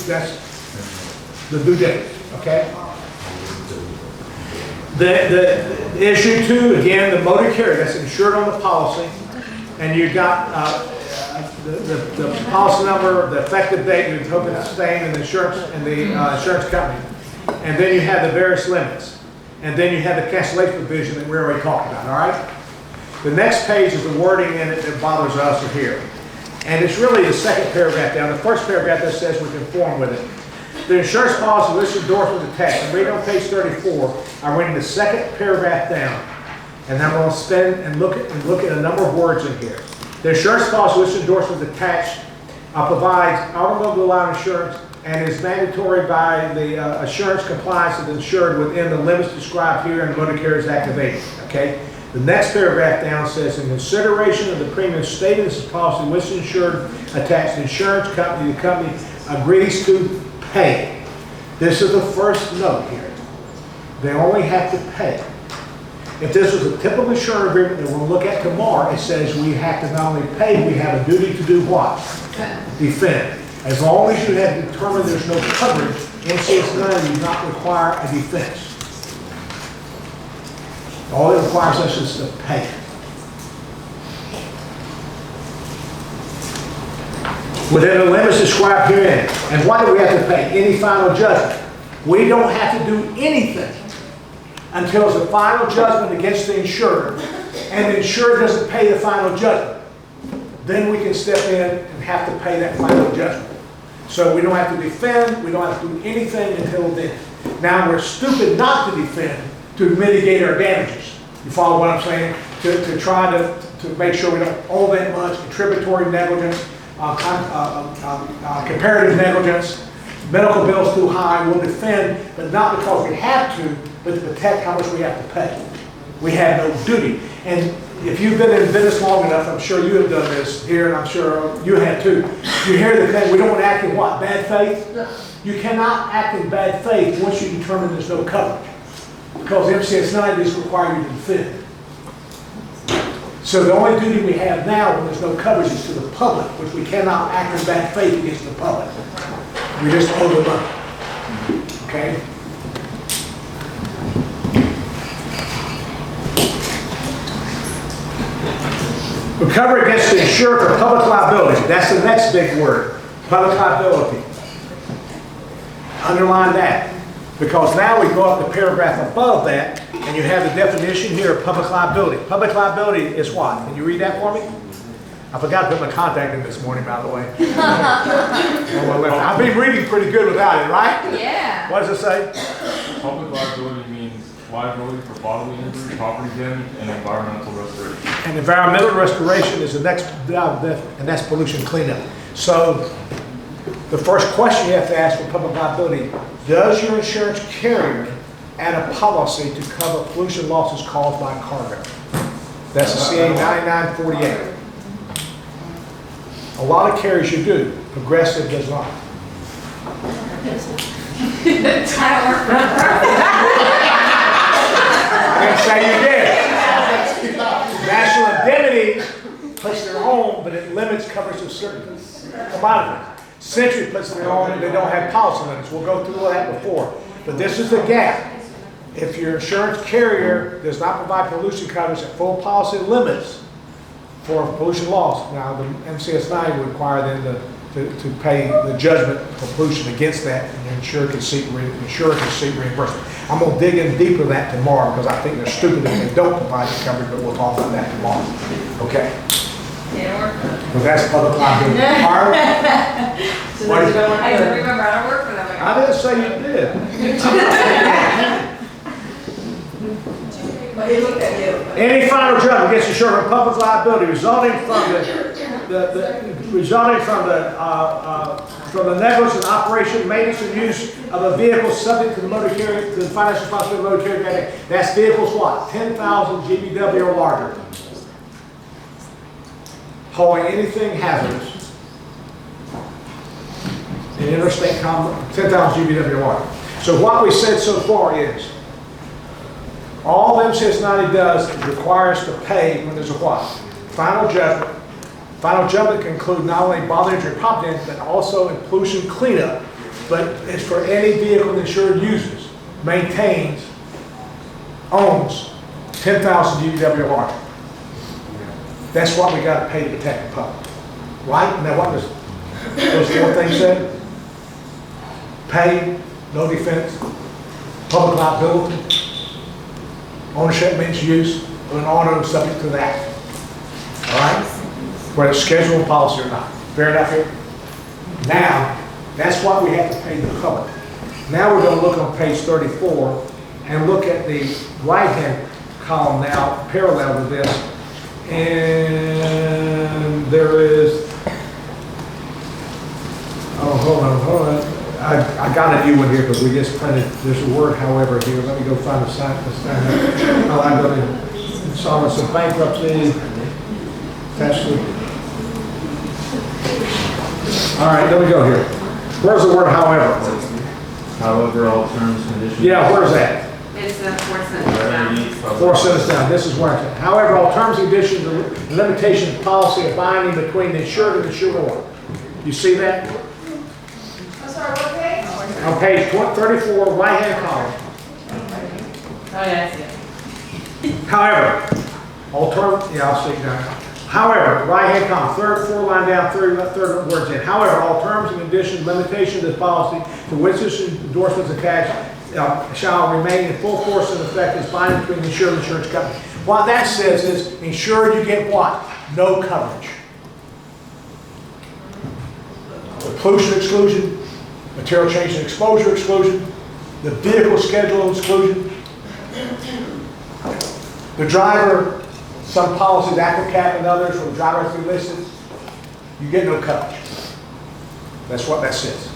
date, okay? The issue 2, again, the motor carrier that's insured on the policy, and you've got the policy number, the effective date, the token staying, and the insurance insurance company, and then you have the various limits. And then you have the cancellation provision that we already talked about, all right? The next page is the wording in it that bothers us here. And it's really the second paragraph down. The first paragraph that says we conform with it. The insurance policy lists endorsement attached. I'm reading on page 34. I'm reading the second paragraph down. And I'm going to spend and look at a number of words in here. The insurance policy lists endorsement attached provides automobile line insurance and is mandatory by the assurance compliance of the insured within the limits described here in the Motor Carriers Activation. Okay. The next paragraph down says, in consideration of the premium stated in this policy, which insured attached, the insurance company, the company agrees to pay. This is the first note here. They only have to pay. If this was a typical insurance agreement that we'll look at tomorrow, it says we have to not only pay, we have a duty to do what? Defend. As long as you have determined there's no coverage, MCS 90 does not require a defense. All it requires us is to pay. Within the limits described herein. And why do we have to pay? Any final judgment. We don't have to do anything until it's a final judgment against the insured, and the insured doesn't pay the final judgment. then we can step in and have to pay that final judgment. So we don't have to defend, we don't have to do anything until then. Now, we're stupid not to defend to mitigate our damages. You follow what I'm saying? To try to make sure we don't owe that much, contributory negligence, comparative negligence, medical bills too high, we'll defend, but not because we have to, but to protect how much we have to pay. We have no duty. And if you've been in business long enough, I'm sure you have done this here, and I'm sure you have too. You hear the thing, we don't want to act in what? Bad faith? You cannot act in bad faith once you determine there's no coverage. Because MCS 90 require you to defend. So the only duty we have now when there's no coverage is to the public, which we cannot act in bad faith against the public. We just owe the money. Okay? Recover against the insurer for public liability. That's the next big word. Public liability. Underline that. Because now we go up the paragraph above that, and you have the definition here of public liability. Public liability is what? Can you read that for me? I forgot to put my contact in this morning, by the way. I've been reading pretty good without it, right? Yeah. What does it say? Public liability means liability for bodily injury, property damage, and environmental restoration. And environmental restoration is the next, and that's pollution cleanup. So the first question you have to ask for public liability, does your insurance carrier add a policy to cover pollution losses caused by cargo? That's the CA 9948. A lot of carriers you do. Progressive does not. I didn't say you did. National Indemnity puts their own, but it limits coverage of certain commodities. Century puts their own, and they don't have policy limits. We'll go through all that before. But this is the gap. If your insurance carrier does not provide pollution coverage at full policy limits for pollution loss, now the MCS 90 would require them to pay the judgment for pollution against that, and the insurer can seek reimbursement. I'm going to dig in deeper to that tomorrow because I think they're stupid if they don't provide the coverage, but we'll talk about that tomorrow. Okay. Well, that's public liability. I don't remember, I don't work for them. I didn't say you did. Any final judgment against insurer of public liability resulting from the negligent operation, maintenance, and use of a vehicle subject to the motor carrier, to the financial responsibility of the motor carrier. That's vehicles what? 10,000 GVW or larger. Hauling anything hazardous in interstate commerce, 10,000 GVW or larger. So what we said so far is, all MCS 90 does is require us to pay when there's a what? Final judgment. Final judgment can include not only bodily injury and property damage, but also in pollution cleanup. But it's for any vehicle the insured uses, maintains, owns 10,000 GVW or larger. That's what we got to pay to protect the public. Right? Now what does those four things say? Pay, no defense, public liability, ownership means use of an auto subject to that. All right? Whether it's scheduled policy or not. Fair enough here? Now, that's what we have to pay the public. Now we're going to look on page 34 and look at the right-hand column now, parallel to this. And there is, hold on. I got a new one here because we just printed, there's a word however here. Let me go find the sign this time. I'm going to insolvency of bankruptcy. All right, let me go here. Where's the word however? However, all terms, conditions. Yeah, where's that? It's the fourth sentence down. Four sentences down. This is where it's at. However, all terms, conditions, and limitations of policy are binding between the insured and the insurer. You see that? I'm sorry, what page? On page 34, right-hand column. Oh, yeah, I see it. However, all terms, yeah, I'll see it now. However, right-hand column, third, four line down, third words in. However, all terms and conditions, limitations of this policy to which this endorsements attached shall remain in full force and effect as binding between the insured and insurance company. What that says is, insured, you get what? No coverage. pollution exclusion, material change and exposure exclusion, the vehicle schedule exclusion, the driver, some policies, ACOCAP and others, where the driver has to be listed, you get no coverage. That's what that says.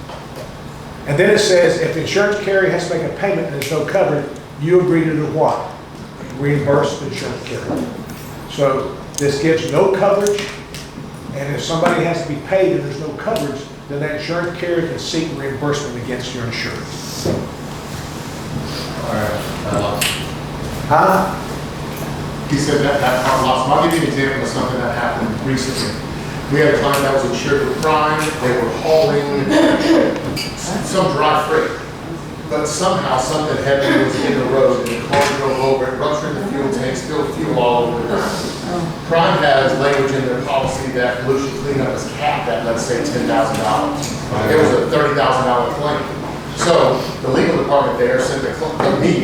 And then it says if the insurance carrier has to make a payment and there's no coverage, you agree to do what? Reimburse the insurance carrier. So this gives no coverage, and if somebody has to be paid and there's no coverage, then that insurance carrier can seek reimbursement against your insurance. Huh? He said that part lost. I'll give you an example of something that happened recently. We had a client that was insured with Prime. They were hauling some dry freight. But somehow something heavy was in the road and the car drove over it, ruptured the fuel tank, spilled fuel all over the ground. Prime has language in their policy that pollution cleanup is capped at, let's say, $10,000. It was a $30,000 claim. So the legal department there sent me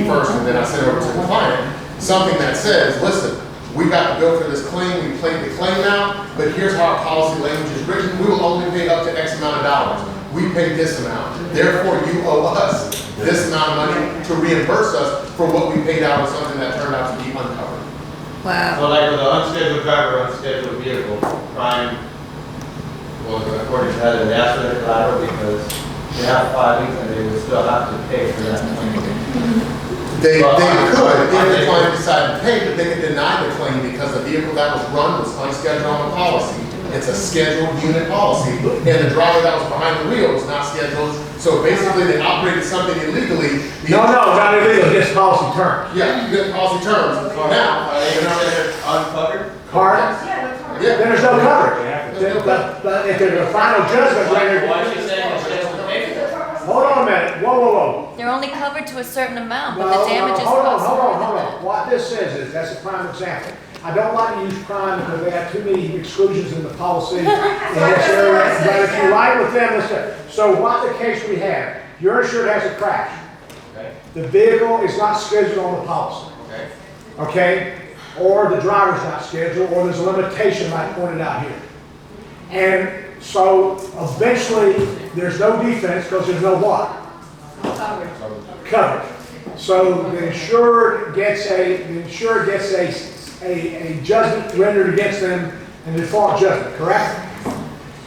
first, and then I sent it over to the client, something that says, listen, we got the bill for this claim, we played the claim out, but here's how our policy language is written. We will only pay up to X amount of dollars. We pay this amount. Therefore, you owe us this amount of money to reimburse us for what we paid out on something that turned out to be uncovered. Wow. So like with an unscheduled driver, unscheduled vehicle, Prime, well, according to Heather, they asked for their collateral because they have 5 weeks and they would still have to pay for that claim. They could, if the client decided to pay, but they could deny the claim because the vehicle that was run was unscheduled on the policy. It's a scheduled unit policy, and the driver that was behind the wheel was not scheduled. So basically, they operated something illegally. No, not illegal, just policy terms. Yeah, you get policy terms. Now, Are they considered uncovered? Cars? yeah, Then there's no coverage. But if there's a final judgment rendered. Why is she saying it's scheduled to pay for that? Hold on a minute, whoa. They're only covered to a certain amount, but No, the damage is hold on. possible. What this says is, that's a prime example. I don't like to use crime because they have too many exclusions in the policy in this area, but if you like with them, listen. So what the case we have, your insured has a crash. Okay. The vehicle is not scheduled on the policy, Okay. okay? Or the driver's not scheduled, or there's a limitation like pointed out here. And so eventually, there's no defense because there's no what? Coverage. So the insured gets a judgment rendered against them, a default judgment, correct?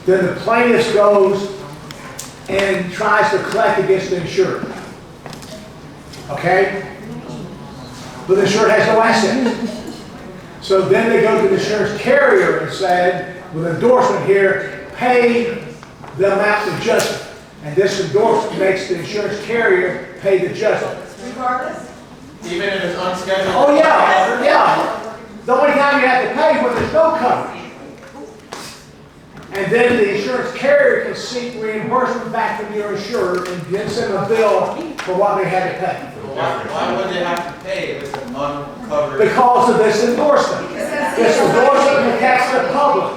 Then the plaintiff goes and tries to collect against the insured. Okay? But the insured has no assets. So then they go to the insurance carrier and said, with endorsement here, pay the amount of judgment. And this endorsement makes the insurance carrier pay the judgment. Regardless? Even if it's unscheduled? Oh, yeah. The only time you have to pay is when there's no coverage. And then the insurance carrier can seek reimbursement back from your insurer and then send a bill for what they had to pay. Why would they have to pay if it's an uncovered? Because of this endorsement. This endorsement protects the public.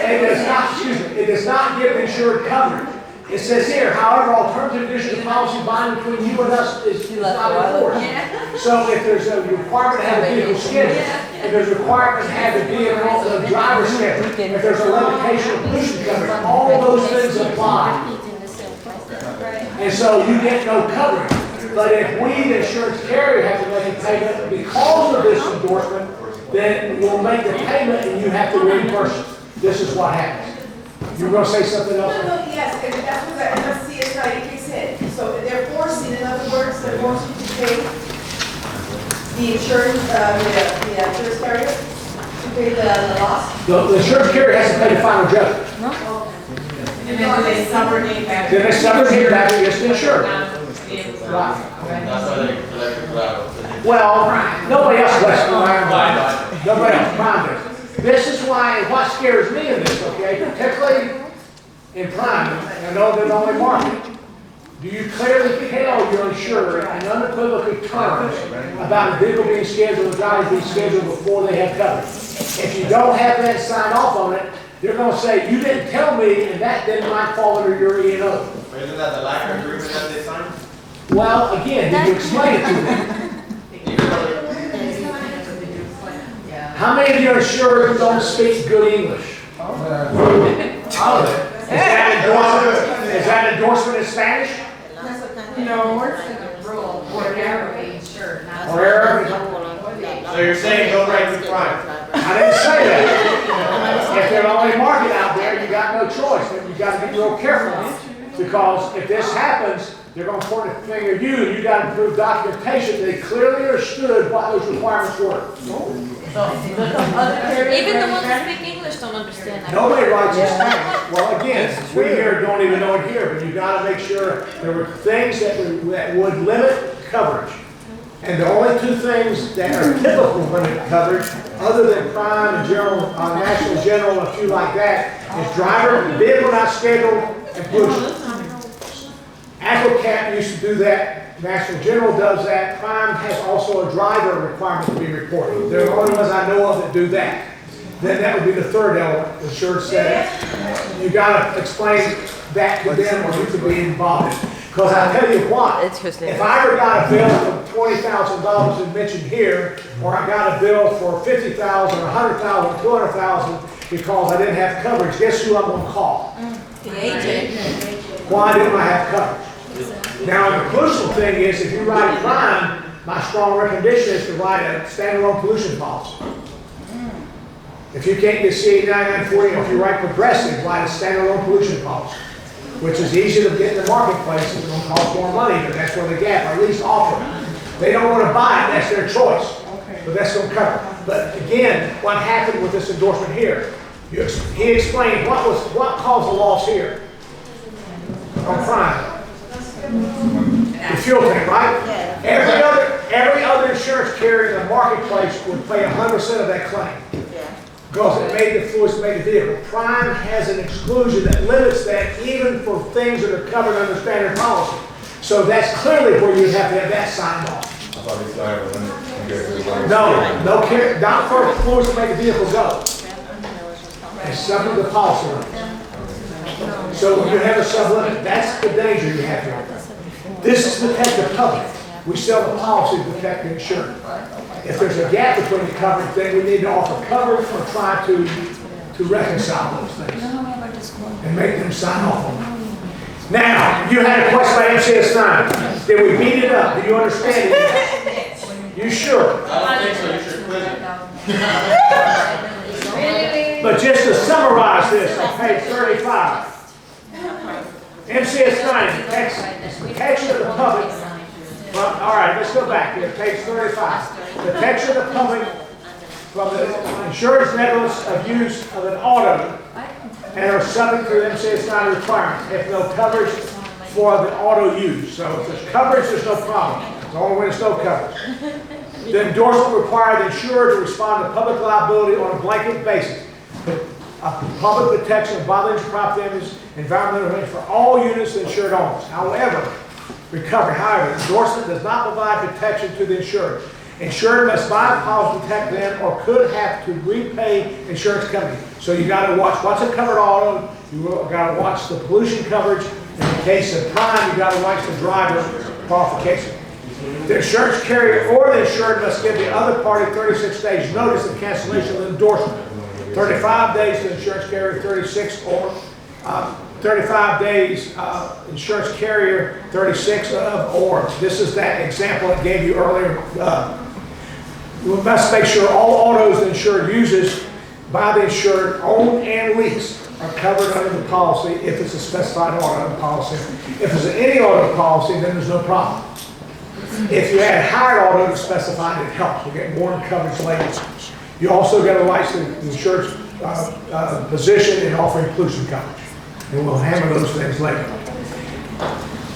It does not give insured coverage. It says here, however, alternative conditions of policy binding between you and us is not enforced. So if there's a requirement to have a vehicle scheduled, if there's a requirement to have a vehicle, the driver scheduled, if there's a limitation of pollution coverage, all of those things apply. And so you get no coverage. But if we, the insurance carrier, have to make a payment because of this endorsement, then we'll make the payment and you have to reimburse it. This is what happens. You were going to say something else? No, yes, and that's what the CSI kicks in. So they're forcing, in other words, they're forcing you to pay the insurance, the insurance carrier to pay the loss. The insurance carrier has to pay the final judgment. And then they subrogate back. Then they subrogate back against the insured. That's why they collect the collateral. Well, nobody else collects the collateral. Nobody else. Prime does. This is why, what scares me in this, okay, particularly in Prime, I know they're the only market. Do you clearly tell your insurer in unequivocal terms about a vehicle being scheduled, a driver being scheduled before they have coverage? If you don't have that signed off on it, they're going to say, you didn't tell me, and that then might fall under your E&O. But isn't that the lack of agreement that they signed? Well, again, did you explain it to them? How many of your insurers don't speak good English? All of it. that endorsement in Spanish? No, we're saying rule, whatever insured, not. Whatever. So you're saying don't write the crime? I didn't say that. If they're only market out there, you got no choice. Then you got to be real careful. Because if this happens, they're going to point a finger at you, and you got to prove documentation. They clearly understood what those requirements were. Even the ones that speak English don't understand that. Nobody writes in Spanish. Well, again, we here don't even know it here, but you got to make sure there were things that would limit coverage. And the only two things that are typical limit coverage, other than crime and general, national general, and a few like that, is driver, vehicle not scheduled, and pollution. ACOCAP used to do that. National General does that. Crime has also a driver requirement to be reported. They're the only ones I know of that do that. Then that would be the third element, the insured status. You got to explain that to them or you could be involved. Because I tell you what, if I ever got a bill for $20,000 as mentioned here, or I got a bill for $50,000, $100,000, $200,000 because I didn't have coverage, guess who I'm going to call? The agent. Why didn't I have coverage? Now, the crucial thing is, if you write a crime, my strong recommendation is to write a standalone pollution policy. If you can't get CA 9940, if you write progressive, write a standalone pollution policy, which is easy to get in the marketplace. It's going to cost more money, but that's where they get, or at least offer it. They don't want to buy it, that's their choice. But that's going to cover it. But again, what happened with this endorsement here? He explained what caused the loss here on crime. The fuel tank, right? Every other insurance carrier in the marketplace would pay 100% of that claim. Because it made the fluids, made the vehicle. Prime has an exclusion that limits that even for things that are covered under standard policy. So that's clearly where you'd have to have that signed off. I thought we still have a limit. Not for fluids to make the vehicle go. It's subject to the policy limit. So when you have a sublimit, that's the danger you have here. This is to protect the public. We sell the policy to protect the insured. If there's a gap between the coverage, then we need to offer coverage or try to reconcile those things and make them sign off on them. Now, you had a question about MCS 9. Did we beat it up? Do you understand it? You sure? I don't think so, you should quit it. But just to summarize this on page 35, MCS 9, protection of the public. Well, all right, let's go back here, page 35. Protection of the public from the insurance negligence of use of an auto and are subject to the MCS 9 requirements. If no coverage for the auto use. So if there's coverage, there's no problem. It's only when there's no coverage. The endorsement required the insurer to respond to public liability on a blanket basis. Public protection of bodily injury, property damage, environmental damage for all units of insured owners. However, endorsement does not provide protection to the insured. Insured must buy a policy to protect them or could have to repay insurance company. So you got to watch what's a covered auto. You got to watch the pollution coverage. In the case of crime, you got to watch the driver qualification. The insurance carrier or the insured must give the other party 36 days notice of cancellation of the endorsement. 35 days to the insurance carrier, 36 or 35 days insurance carrier, 36 of or. This is that example I gave you earlier. We must make sure all autos the insured uses by the insured, owned and leased, are covered under the policy if it's a specified auto policy. If it's any auto policy, then there's no problem. If you add hired auto to specified, it helps. You get more coverage later. You also get a license, the insurance position in offering pollution coverage. And we'll hammer those things later.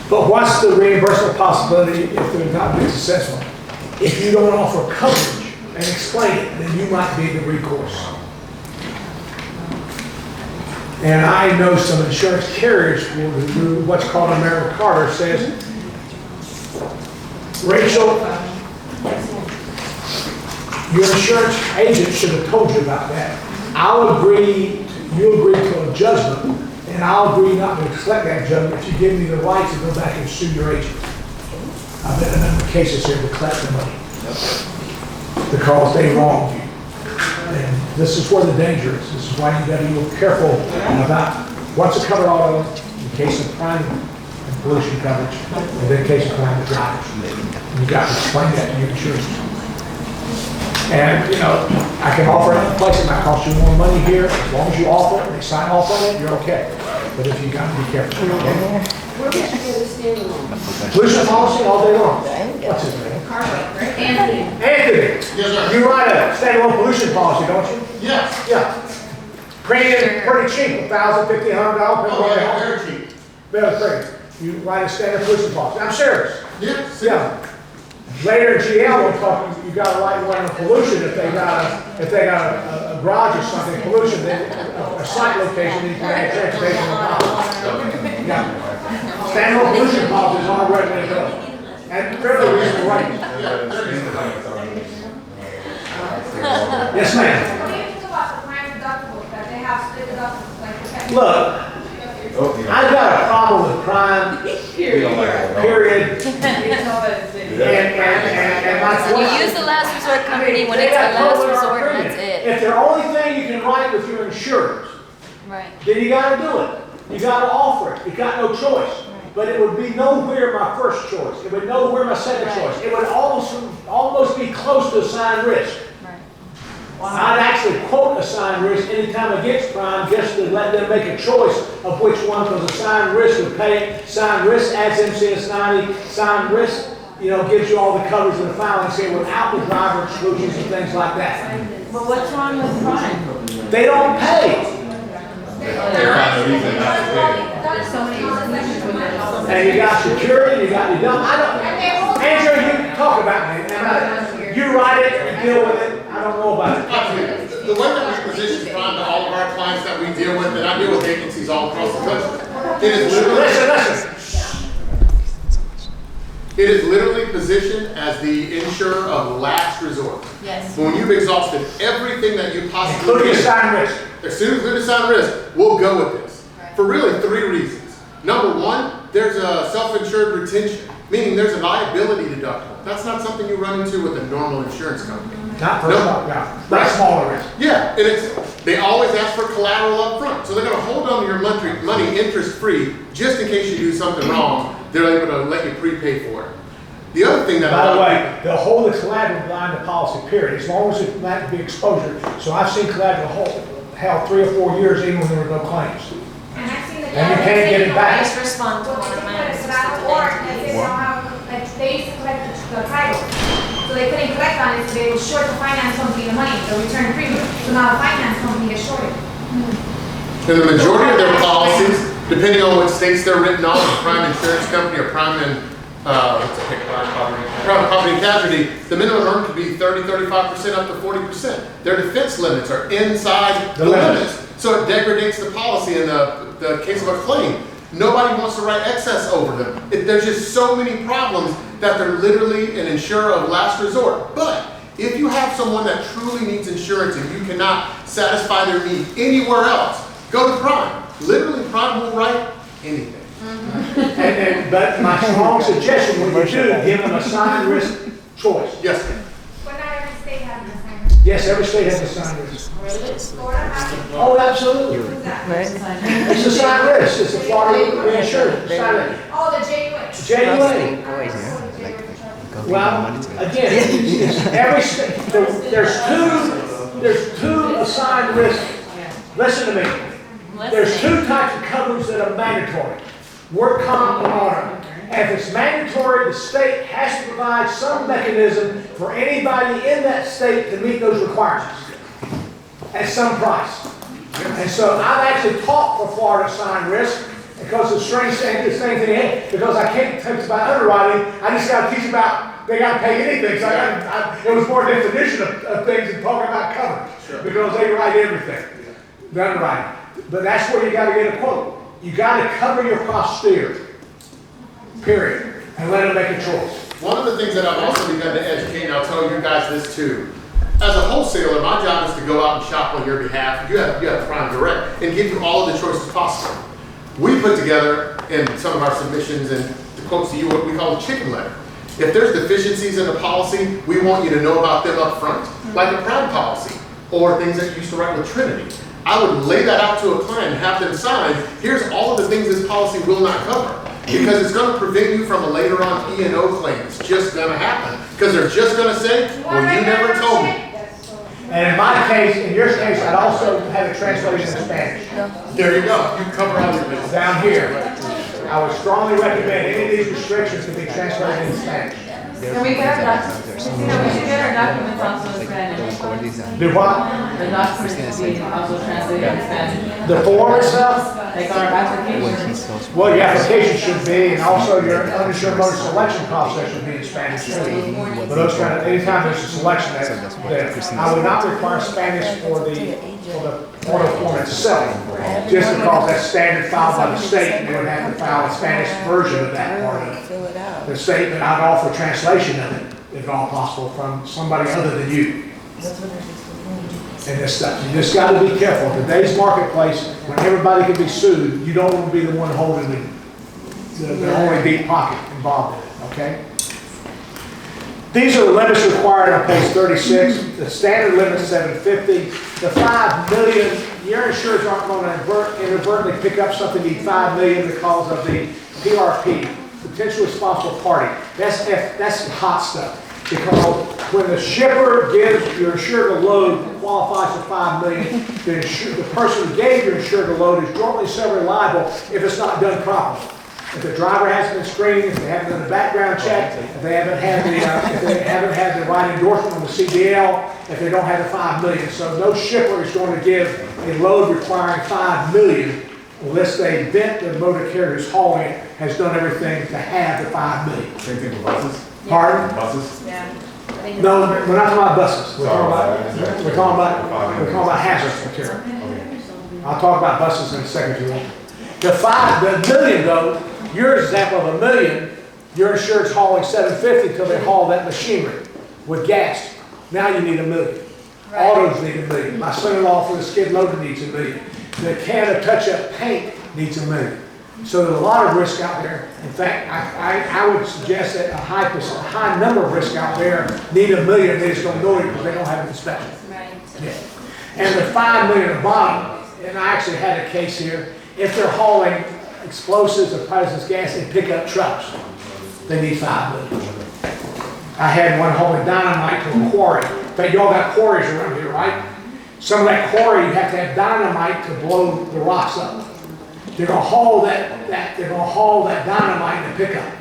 But what's the reimbursement possibility if they're not being successful? If you don't offer coverage and explain it, then you might be the recourse. And I know some insurance carriers will do what's called a Merrill Carter says, Rachel, your insurance agent should have told you about that. You agree to a judgment, and I'll agree not to collect that judgment if you give me the right to go back and sue your agent. I've been in a number of cases here to collect the money because they wronged you. And this is where the danger is. This is why you got to be careful about Once a covered auto, in case of crime and pollution coverage, and then in case of crime, the drivers. You got to explain that to your insurance. And, you know, I can offer it in place, it might cost you more money here, as long as you offer it, and they sign off on it, you're okay. But if you got to be careful, okay? Where would you get a standing on? Pollution policy all day long. What's his name? Anthony. Anthony. Yes, sir. You write a standalone pollution policy, don't you? Yes. Yeah. Premium pretty cheap, $1,000, $1,500. Oh, yeah, very cheap. Very pretty. You write a standard pollution policy. I'm serious. Yes. Yeah. Later in GL, we'll talk, you gotta write one on pollution if they got a garage or something, pollution, then a site location, you can add transportation on top. Yeah. Standalone pollution policy is all ready to go. And fairly reasonable writing. Yes, ma'am. What do you think about the prime deductibles, that they have split deductibles, like the pet? Look, I've got a problem with crime, period. And my You use the last resort company when it's a last resort, and that's it. If the only thing you can write with your insurance, Right. then you gotta do it. You gotta offer it. You got no choice. But it would be nowhere my first choice. It would nowhere my second choice. It would almost be close to assigned risk. I'd actually quote assigned risk anytime against crime just to let them make a choice of which one, because assigned risk would pay. Assigned risk adds MCS 90. Assigned risk, you know, gives you all the coverage in the filing, say without the driver exclusions and things like that. But what's wrong with crime? They don't pay. And you got security, you got your dump. Andrew, you talk about me. You write it, you deal with it. I don't know about it. The way that we position crime to all of our clients that we deal with, and I deal with agencies all across the country, it is literally positioned as the insurer of last resort. Yes. When you've exhausted everything that you possibly Including can, assigned risk. as soon as we assign risk, we'll go with this. For really 3 reasons. Number one, there's a self-insured retention, meaning there's a liability deductible. That's not something you run into with a normal insurance company. Not for right. Smaller risk. Yeah, and they always ask for collateral up front. So they're going to hold on to your money interest-free just in case you do something wrong. They're able to let you prepay for it. The other thing that... By the way, they'll hold the collateral behind the policy, period, as long as it might be exposure. So I've seen collateral held 3 or 4 years even when there were no claims. And I've seen the. And you can't get it back. Just respond to one of my Or if they don't have, like, they used to collect the title. So they couldn't collect on it, so they would short the finance company the money, the return premium. So now the finance company is shorted. And the majority of their policies, depending on what states they're written on, prime insurance company or prime and prime property and casualty, the minimum earn could be 30, 35% up to 40%. Their defense limits are inside the limits. So it degrades the policy in the case of a claim. Nobody wants to write excess over them. There's just so many problems that they're literally an insurer of last resort. But if you have someone that truly needs insurance and you cannot satisfy their need anywhere else, go to Prime. Literally, Prime will write anything. But my strong suggestion when you do, give them a assigned risk choice. Yes. But not every state has an assignment. Yes, every state has assigned risk. Florida has it. Oh, absolutely. It's assigned risk. It's the Florida reinsurance. Oh, the JUA. JUA. Well, again, every state, there's two assigned risks. Listen to me. There's 2 types of coverage that are mandatory. Work comp and auto. And if it's mandatory, the state has to provide some mechanism for anybody in that state to meet those requirements at some price. And so I've actually taught for Florida assigned risk because the strange thing, because I can't teach about underwriting, I just got to teach about they got to pay anything. So it was more definition of things than talking about coverage because they write everything, the underwriting. But that's where you got to get a quote. You got to cover your cost steer, period, and let them make a choice. One of the things that I've also begun to educate, and I'll tell you guys this too. As a wholesaler, my job is to go out and shop on your behalf. You have Prime Direct and give you all of the choices possible. We put together in some of our submissions and the quotes to you what we call a chicken letter. If there's deficiencies in the policy, we want you to know about them up front, like a Prime policy or things that you used to write with Trinity. I would lay that out to a client and have them sign, here's all of the things this policy will not cover. Because it's gonna prevent you from a later on E&O claim. It's just gonna happen. Because they're just gonna say, well, you never told me. And in my case, in your case, I'd also have it translated into Spanish. There you go. You cover all your business. Down here, I would strongly recommend any of these restrictions to be translated into Spanish. Can we get our documents? Christina, we should get our documents also in Spanish. Do what? The documents be also translated in Spanish. The form itself? Like our application. Well, your application should be, and also your uninsured motor selection process should be in Spanish too. But those kind of, anytime there's a selection, that I would not require Spanish for the auto form itself, just because that's standard filed by the state, and they would have to file a Spanish version of that part of the statement. I'd offer translation of it, if at all possible, from somebody other than you. And this stuff, you just got to be careful. In today's marketplace, when everybody can be sued, you don't want to be the one holding the only deep pocket involved in it, okay? These are the limits required on page 36. The standard limit is $750. The $5 million, your insurers aren't going to inadvertently pick up something need $5 million because of the PRP, potential responsible party. That's hot stuff. Because when the shipper gives your insured a load that qualifies for $5 million, the person who gave your insured a load is jointly severally liable if it's not done properly. If the driver hasn't been screened, if they haven't done a background check, if they haven't had the right endorsement on the CDL, if they don't have the $5 million. So no shipper is going to give a load requiring $5 million unless they vet the motor carrier who's hauling it has done everything to have the $5 million. Same thing with buses? Pardon? Buses? Yeah. No, we're not talking about buses. We're talking about hazardous material. I'll talk about buses in a second if you want. The million though, your example of $1 million, your insured's hauling $750 until they haul that machinery with gas. Now you need $1 million. Autos need $1 million. My son-in-law for the skid loader needs $1 million. The can of touch-up paint needs $1 million. So there's a lot of risk out there. In fact, I would suggest that a high number of risk out there need $1 million. They just don't know it because they don't have an inspection. Right. Yeah. And the $5 million at bottom, and I actually had a case here, if they're hauling explosives or poisonous gas and pick up trucks, they need $5 million. I had one hauling dynamite to a quarry. In fact, y'all got quarries around here, right? Some of that quarry, you have to have dynamite to blow the rocks up. They're going to haul that dynamite in a pickup.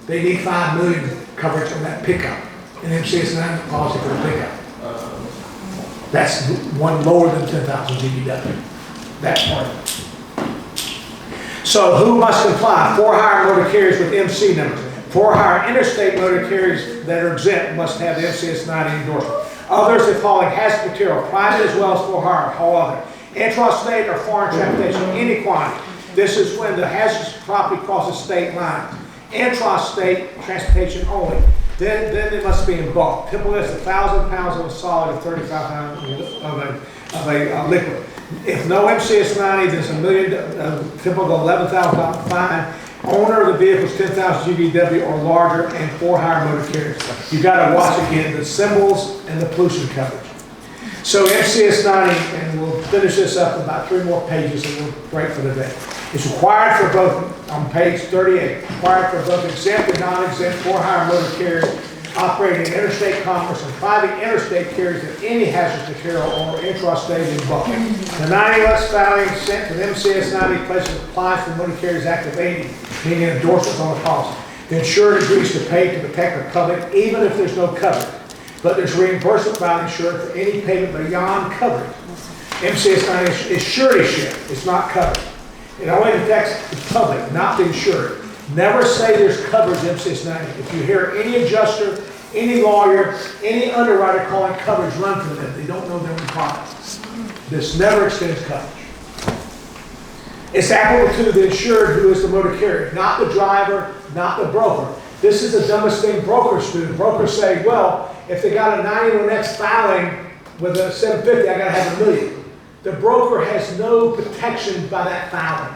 They need $5 million coverage on that pickup. And MCS 9 policy for the pickup. That's one lower than 10,000 GBW. That part. So who must comply? For-hire motor carriers with MC numbers. For-hire interstate motor carriers that are exempt must have the MCS 90 endorsement. Others, if hauling hazardous material, private as well as for-hire, haul other. Intrastate or foreign transportation, any quantity. This is when the hazardous property crosses state lines. Intrastate transportation only. Then it must be in bulk. Typically, it's 1,000 pounds of a solid and 35 pounds of a liquid. If no MCS 90, there's $1 million, typical $11,000 fine. Owner of the vehicle is 10,000 GVW or larger, and for-hire motor carriers. You got to watch again the symbols and the pollution coverage. So MCS 90, and we'll finish this up in about 3 more pages, and we'll break for the day. It's required for both, on page 38, required for both exempt and non-exempt for-hire motor carriers operating in interstate commerce and private interstate carriers of any hazardous material or intrastate in bulk. The 90 less filing sent to the MCS 90 places applies to the Motor Carriers Act of 80, meaning endorsements on the policy. The insured agrees to pay to protect the public even if there's no coverage. But there's reimbursement by the insured for any payment beyond coverage. MCS 90 is suretyship. It's not covered. It only protects the public, not the insured. Never say there's coverage in MCS 90. If you hear any adjuster, any lawyer, any underwriter calling coverage, run from them. They don't know their own products. This never extends coverage. It's applicable to the insured who is the motor carrier, not the driver, not the broker. This is the dumbest thing brokers do. Brokers say, well, if they got a 91X filing with a 750, I got to have $1 million. The broker has no protection by that filing.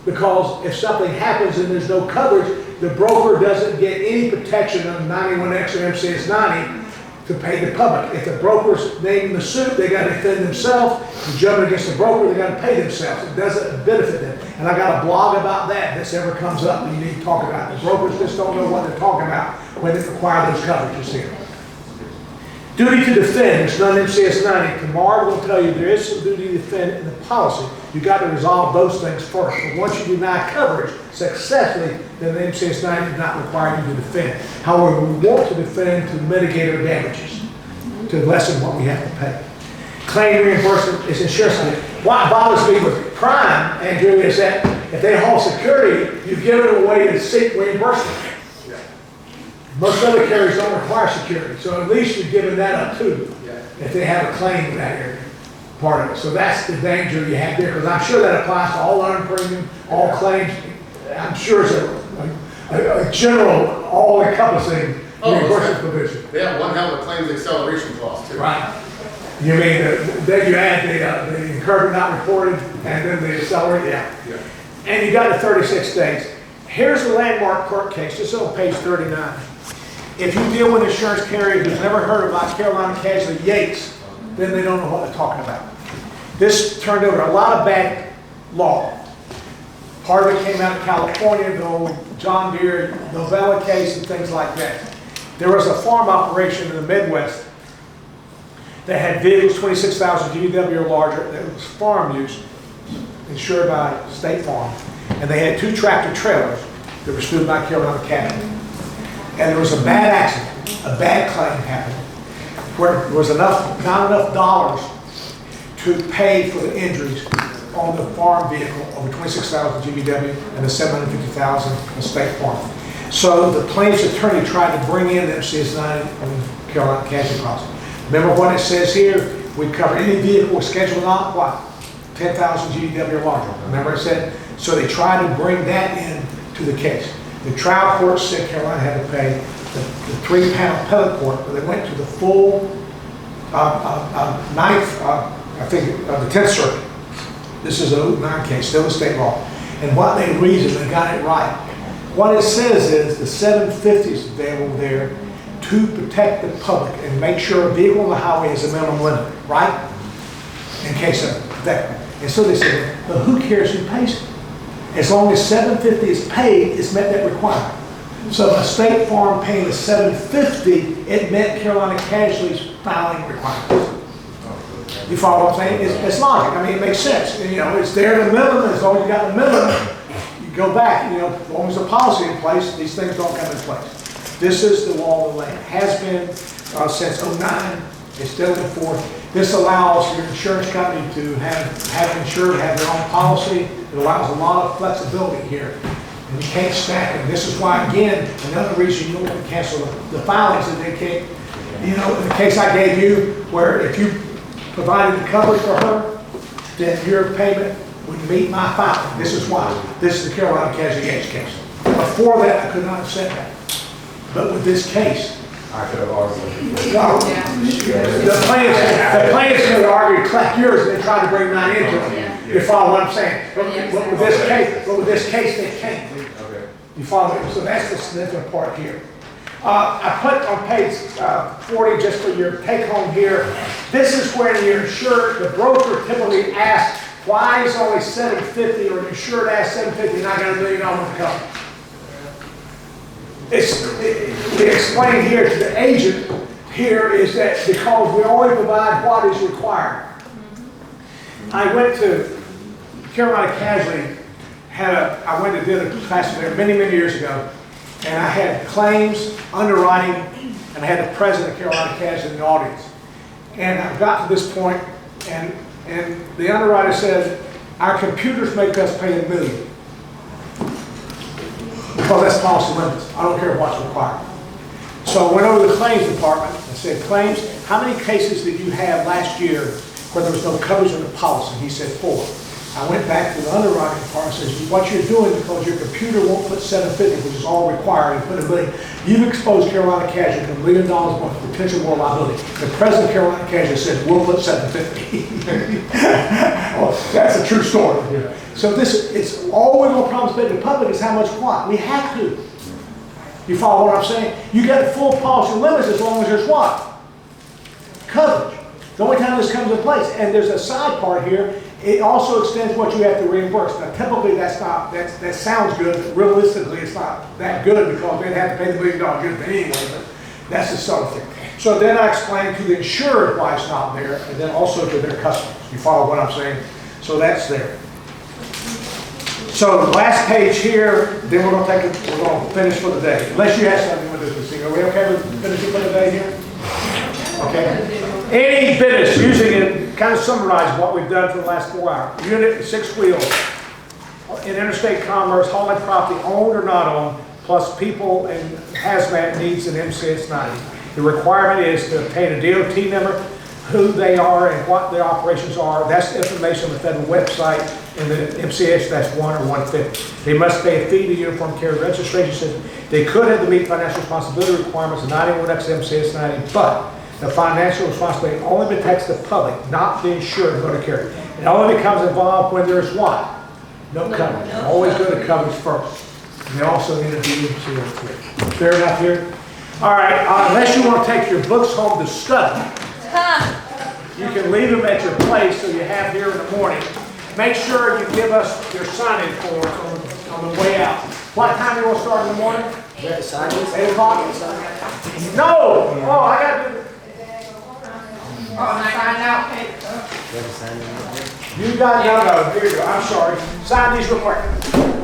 Because if something happens and there's no coverage, the broker doesn't get any protection on 91X or MCS 90 to pay the public. If the broker's named in the suit, they gotta defend themselves. The judgment against the broker, they gotta pay themselves. It doesn't benefit them. And I got a blog about that. If this ever comes up, you need to talk about it. The brokers just don't know what they're talking about when they require those coverages here. Duty to defend, it's not MCS 90. Tomorrow we'll tell you there is some duty to defend in the policy. You got to resolve those things first. But once you deny coverage successfully, then the MCS 90 does not require you to defend. However, we want to defend to mitigate our damages, to lessen what we have to pay. Claim reimbursement is insurance. What bothers me with crime, Andrew, is that if they haul security, you've given away to seek reimbursement. Most other carriers don't require security, so at least you've given that up too, if they have a claim in that area, part of it. So that's the danger you have there, because I'm sure that applies to all earned premium, all claims. I'm sure it's a general, all-encompassing reimbursement provision. They have one hell of a claims acceleration clause too. Right. You mean, then you add the incurred but not reported, and then the accelerate, yeah. And you got the 36 days. Here's the landmark court case, this is on page 39. If you deal with an insurance carrier who's never heard about Carolina Casualty Yates, then they don't know what they're talking about. This turned over a lot of bad law. Part of it came out of California, the old John Deere Novella case and things like that. There was a farm operation in the Midwest that had vehicles 26,000 GVW or larger that was farm use, insured by State Farm. And they had 2 tractor trailers that were sued by Carolina Casualty. And there was a bad accident, a bad claim happened, where there was not enough dollars to pay for the injuries on the farm vehicle over 26,000 GVW and the 750,000 on State Farm. So the plaintiff's attorney tried to bring in the MCS 90 on Carolina Casualty policy. Remember what it says here? We cover any vehicle scheduled on what? 10,000 GVW or larger. Remember it said? So they tried to bring that in to the case. The trial court said Carolina had to pay the 3-panel appellate court, but they went to the full ninth, I think, the 10th Circuit. This is a 09 case, still a state law. And what they reasoned, they got it right. What it says is the 750 is available there to protect the public and make sure a vehicle on the highway is a minimum limit, right? In case of that. And so they said, well, who cares who pays it? As long as 750 is paid, it's met that requirement. So if a State Farm paying the 750, it met Carolina Casualty's filing requirements. You follow what I'm saying? It's logic. I mean, it makes sense. You know, it's there in the minimum. As long as you got the minimum, you go back. You know, as long as the policy in place, these things don't come in place. This is the law of the land. Has been since 09. It's still in force. This allows your insurance company to have insured, have their own policy. It allows a lot of flexibility here. And you can't stack it. This is why, again, another reason you don't want to cancel the filings that they can't, you know, in the case I gave you, where if you provided the coverage for her, then your payment would meet my filing. This is why. This is the Carolina Casualty Yates case. Before that, I could not have said that. But with this case, I could have argued. no, the plaintiffs could argue, collect yours, and they try to bring mine into it. You follow what I'm saying? But with this case, they can't. You follow me? So that's the significant part here. I put on page 40, just for your take home here, this is when you're insured, the broker typically asks, why is only 750, or the insured asks 750 and I got $1 million to cover? We explain here to the agent here is that because we only provide what is required. I went to Carolina Casualty, I went to dinner class there many years ago, and I had claims, underwriting, and I had the president of Carolina Casualty in the audience. And I got to this point, and the underwriter said, our computers make us pay $1 million. Because that's policy limits. I don't care what's required. So I went over to the claims department and said, claims, how many cases did you have last year where there was no coverage in the policy? He said 4. I went back to the underwriting department and said, what you're doing because your computer won't put 750, which is all required, and put $1 million. You've exposed Carolina Casualty to $1 million worth of potential war liability. The president of Carolina Casualty said, we'll put 750. Well, that's a true story. So it's all we're going to promise to the public is how much what? We have to. You follow what I'm saying? You get full policy limits as long as there's what? The only time this comes in place, and there's a side part here, it also extends what you have to reimburse. Now typically that sounds good, but realistically it's not that good because they'd have to pay the $1 million good anyway, but that's the sort of thing. So then I explained to the insured why it's not there, and then also to their customers. You follow what I'm saying? So that's there. So the last page here, then we're gonna finish for the day. Unless you have something you want to do this thing. Are we okay with finishing for the day here? Okay. Any business using it, kind of summarize what we've done for the last 4 hours. Unit 6 wheels in interstate commerce, hauling property owned or not owned, plus people and hazmat needs in MCS 90. The requirement is to obtain a DOT number, who they are and what their operations are. That's information on the federal website in the MCS-1 or 150. They must pay a fee to Uniform Carrier Registration System. They could have to meet financial responsibility requirements of 91X MCS 90, but the financial responsibility only protects the public, not the insured motor carrier. It only becomes involved when there's what? No coverage. Always go to coverage first. And they also need to be insured. Fair enough here? All right, unless you want to take your books home to study, you can leave them at your place so you have here in the morning. Make sure you give us your sign-in forms on the way out. What time do you want to start in the morning? 8 o'clock? No! Oh, I got to do Sign out paper. You got, no, here you go. I'm sorry. Sign these real quick.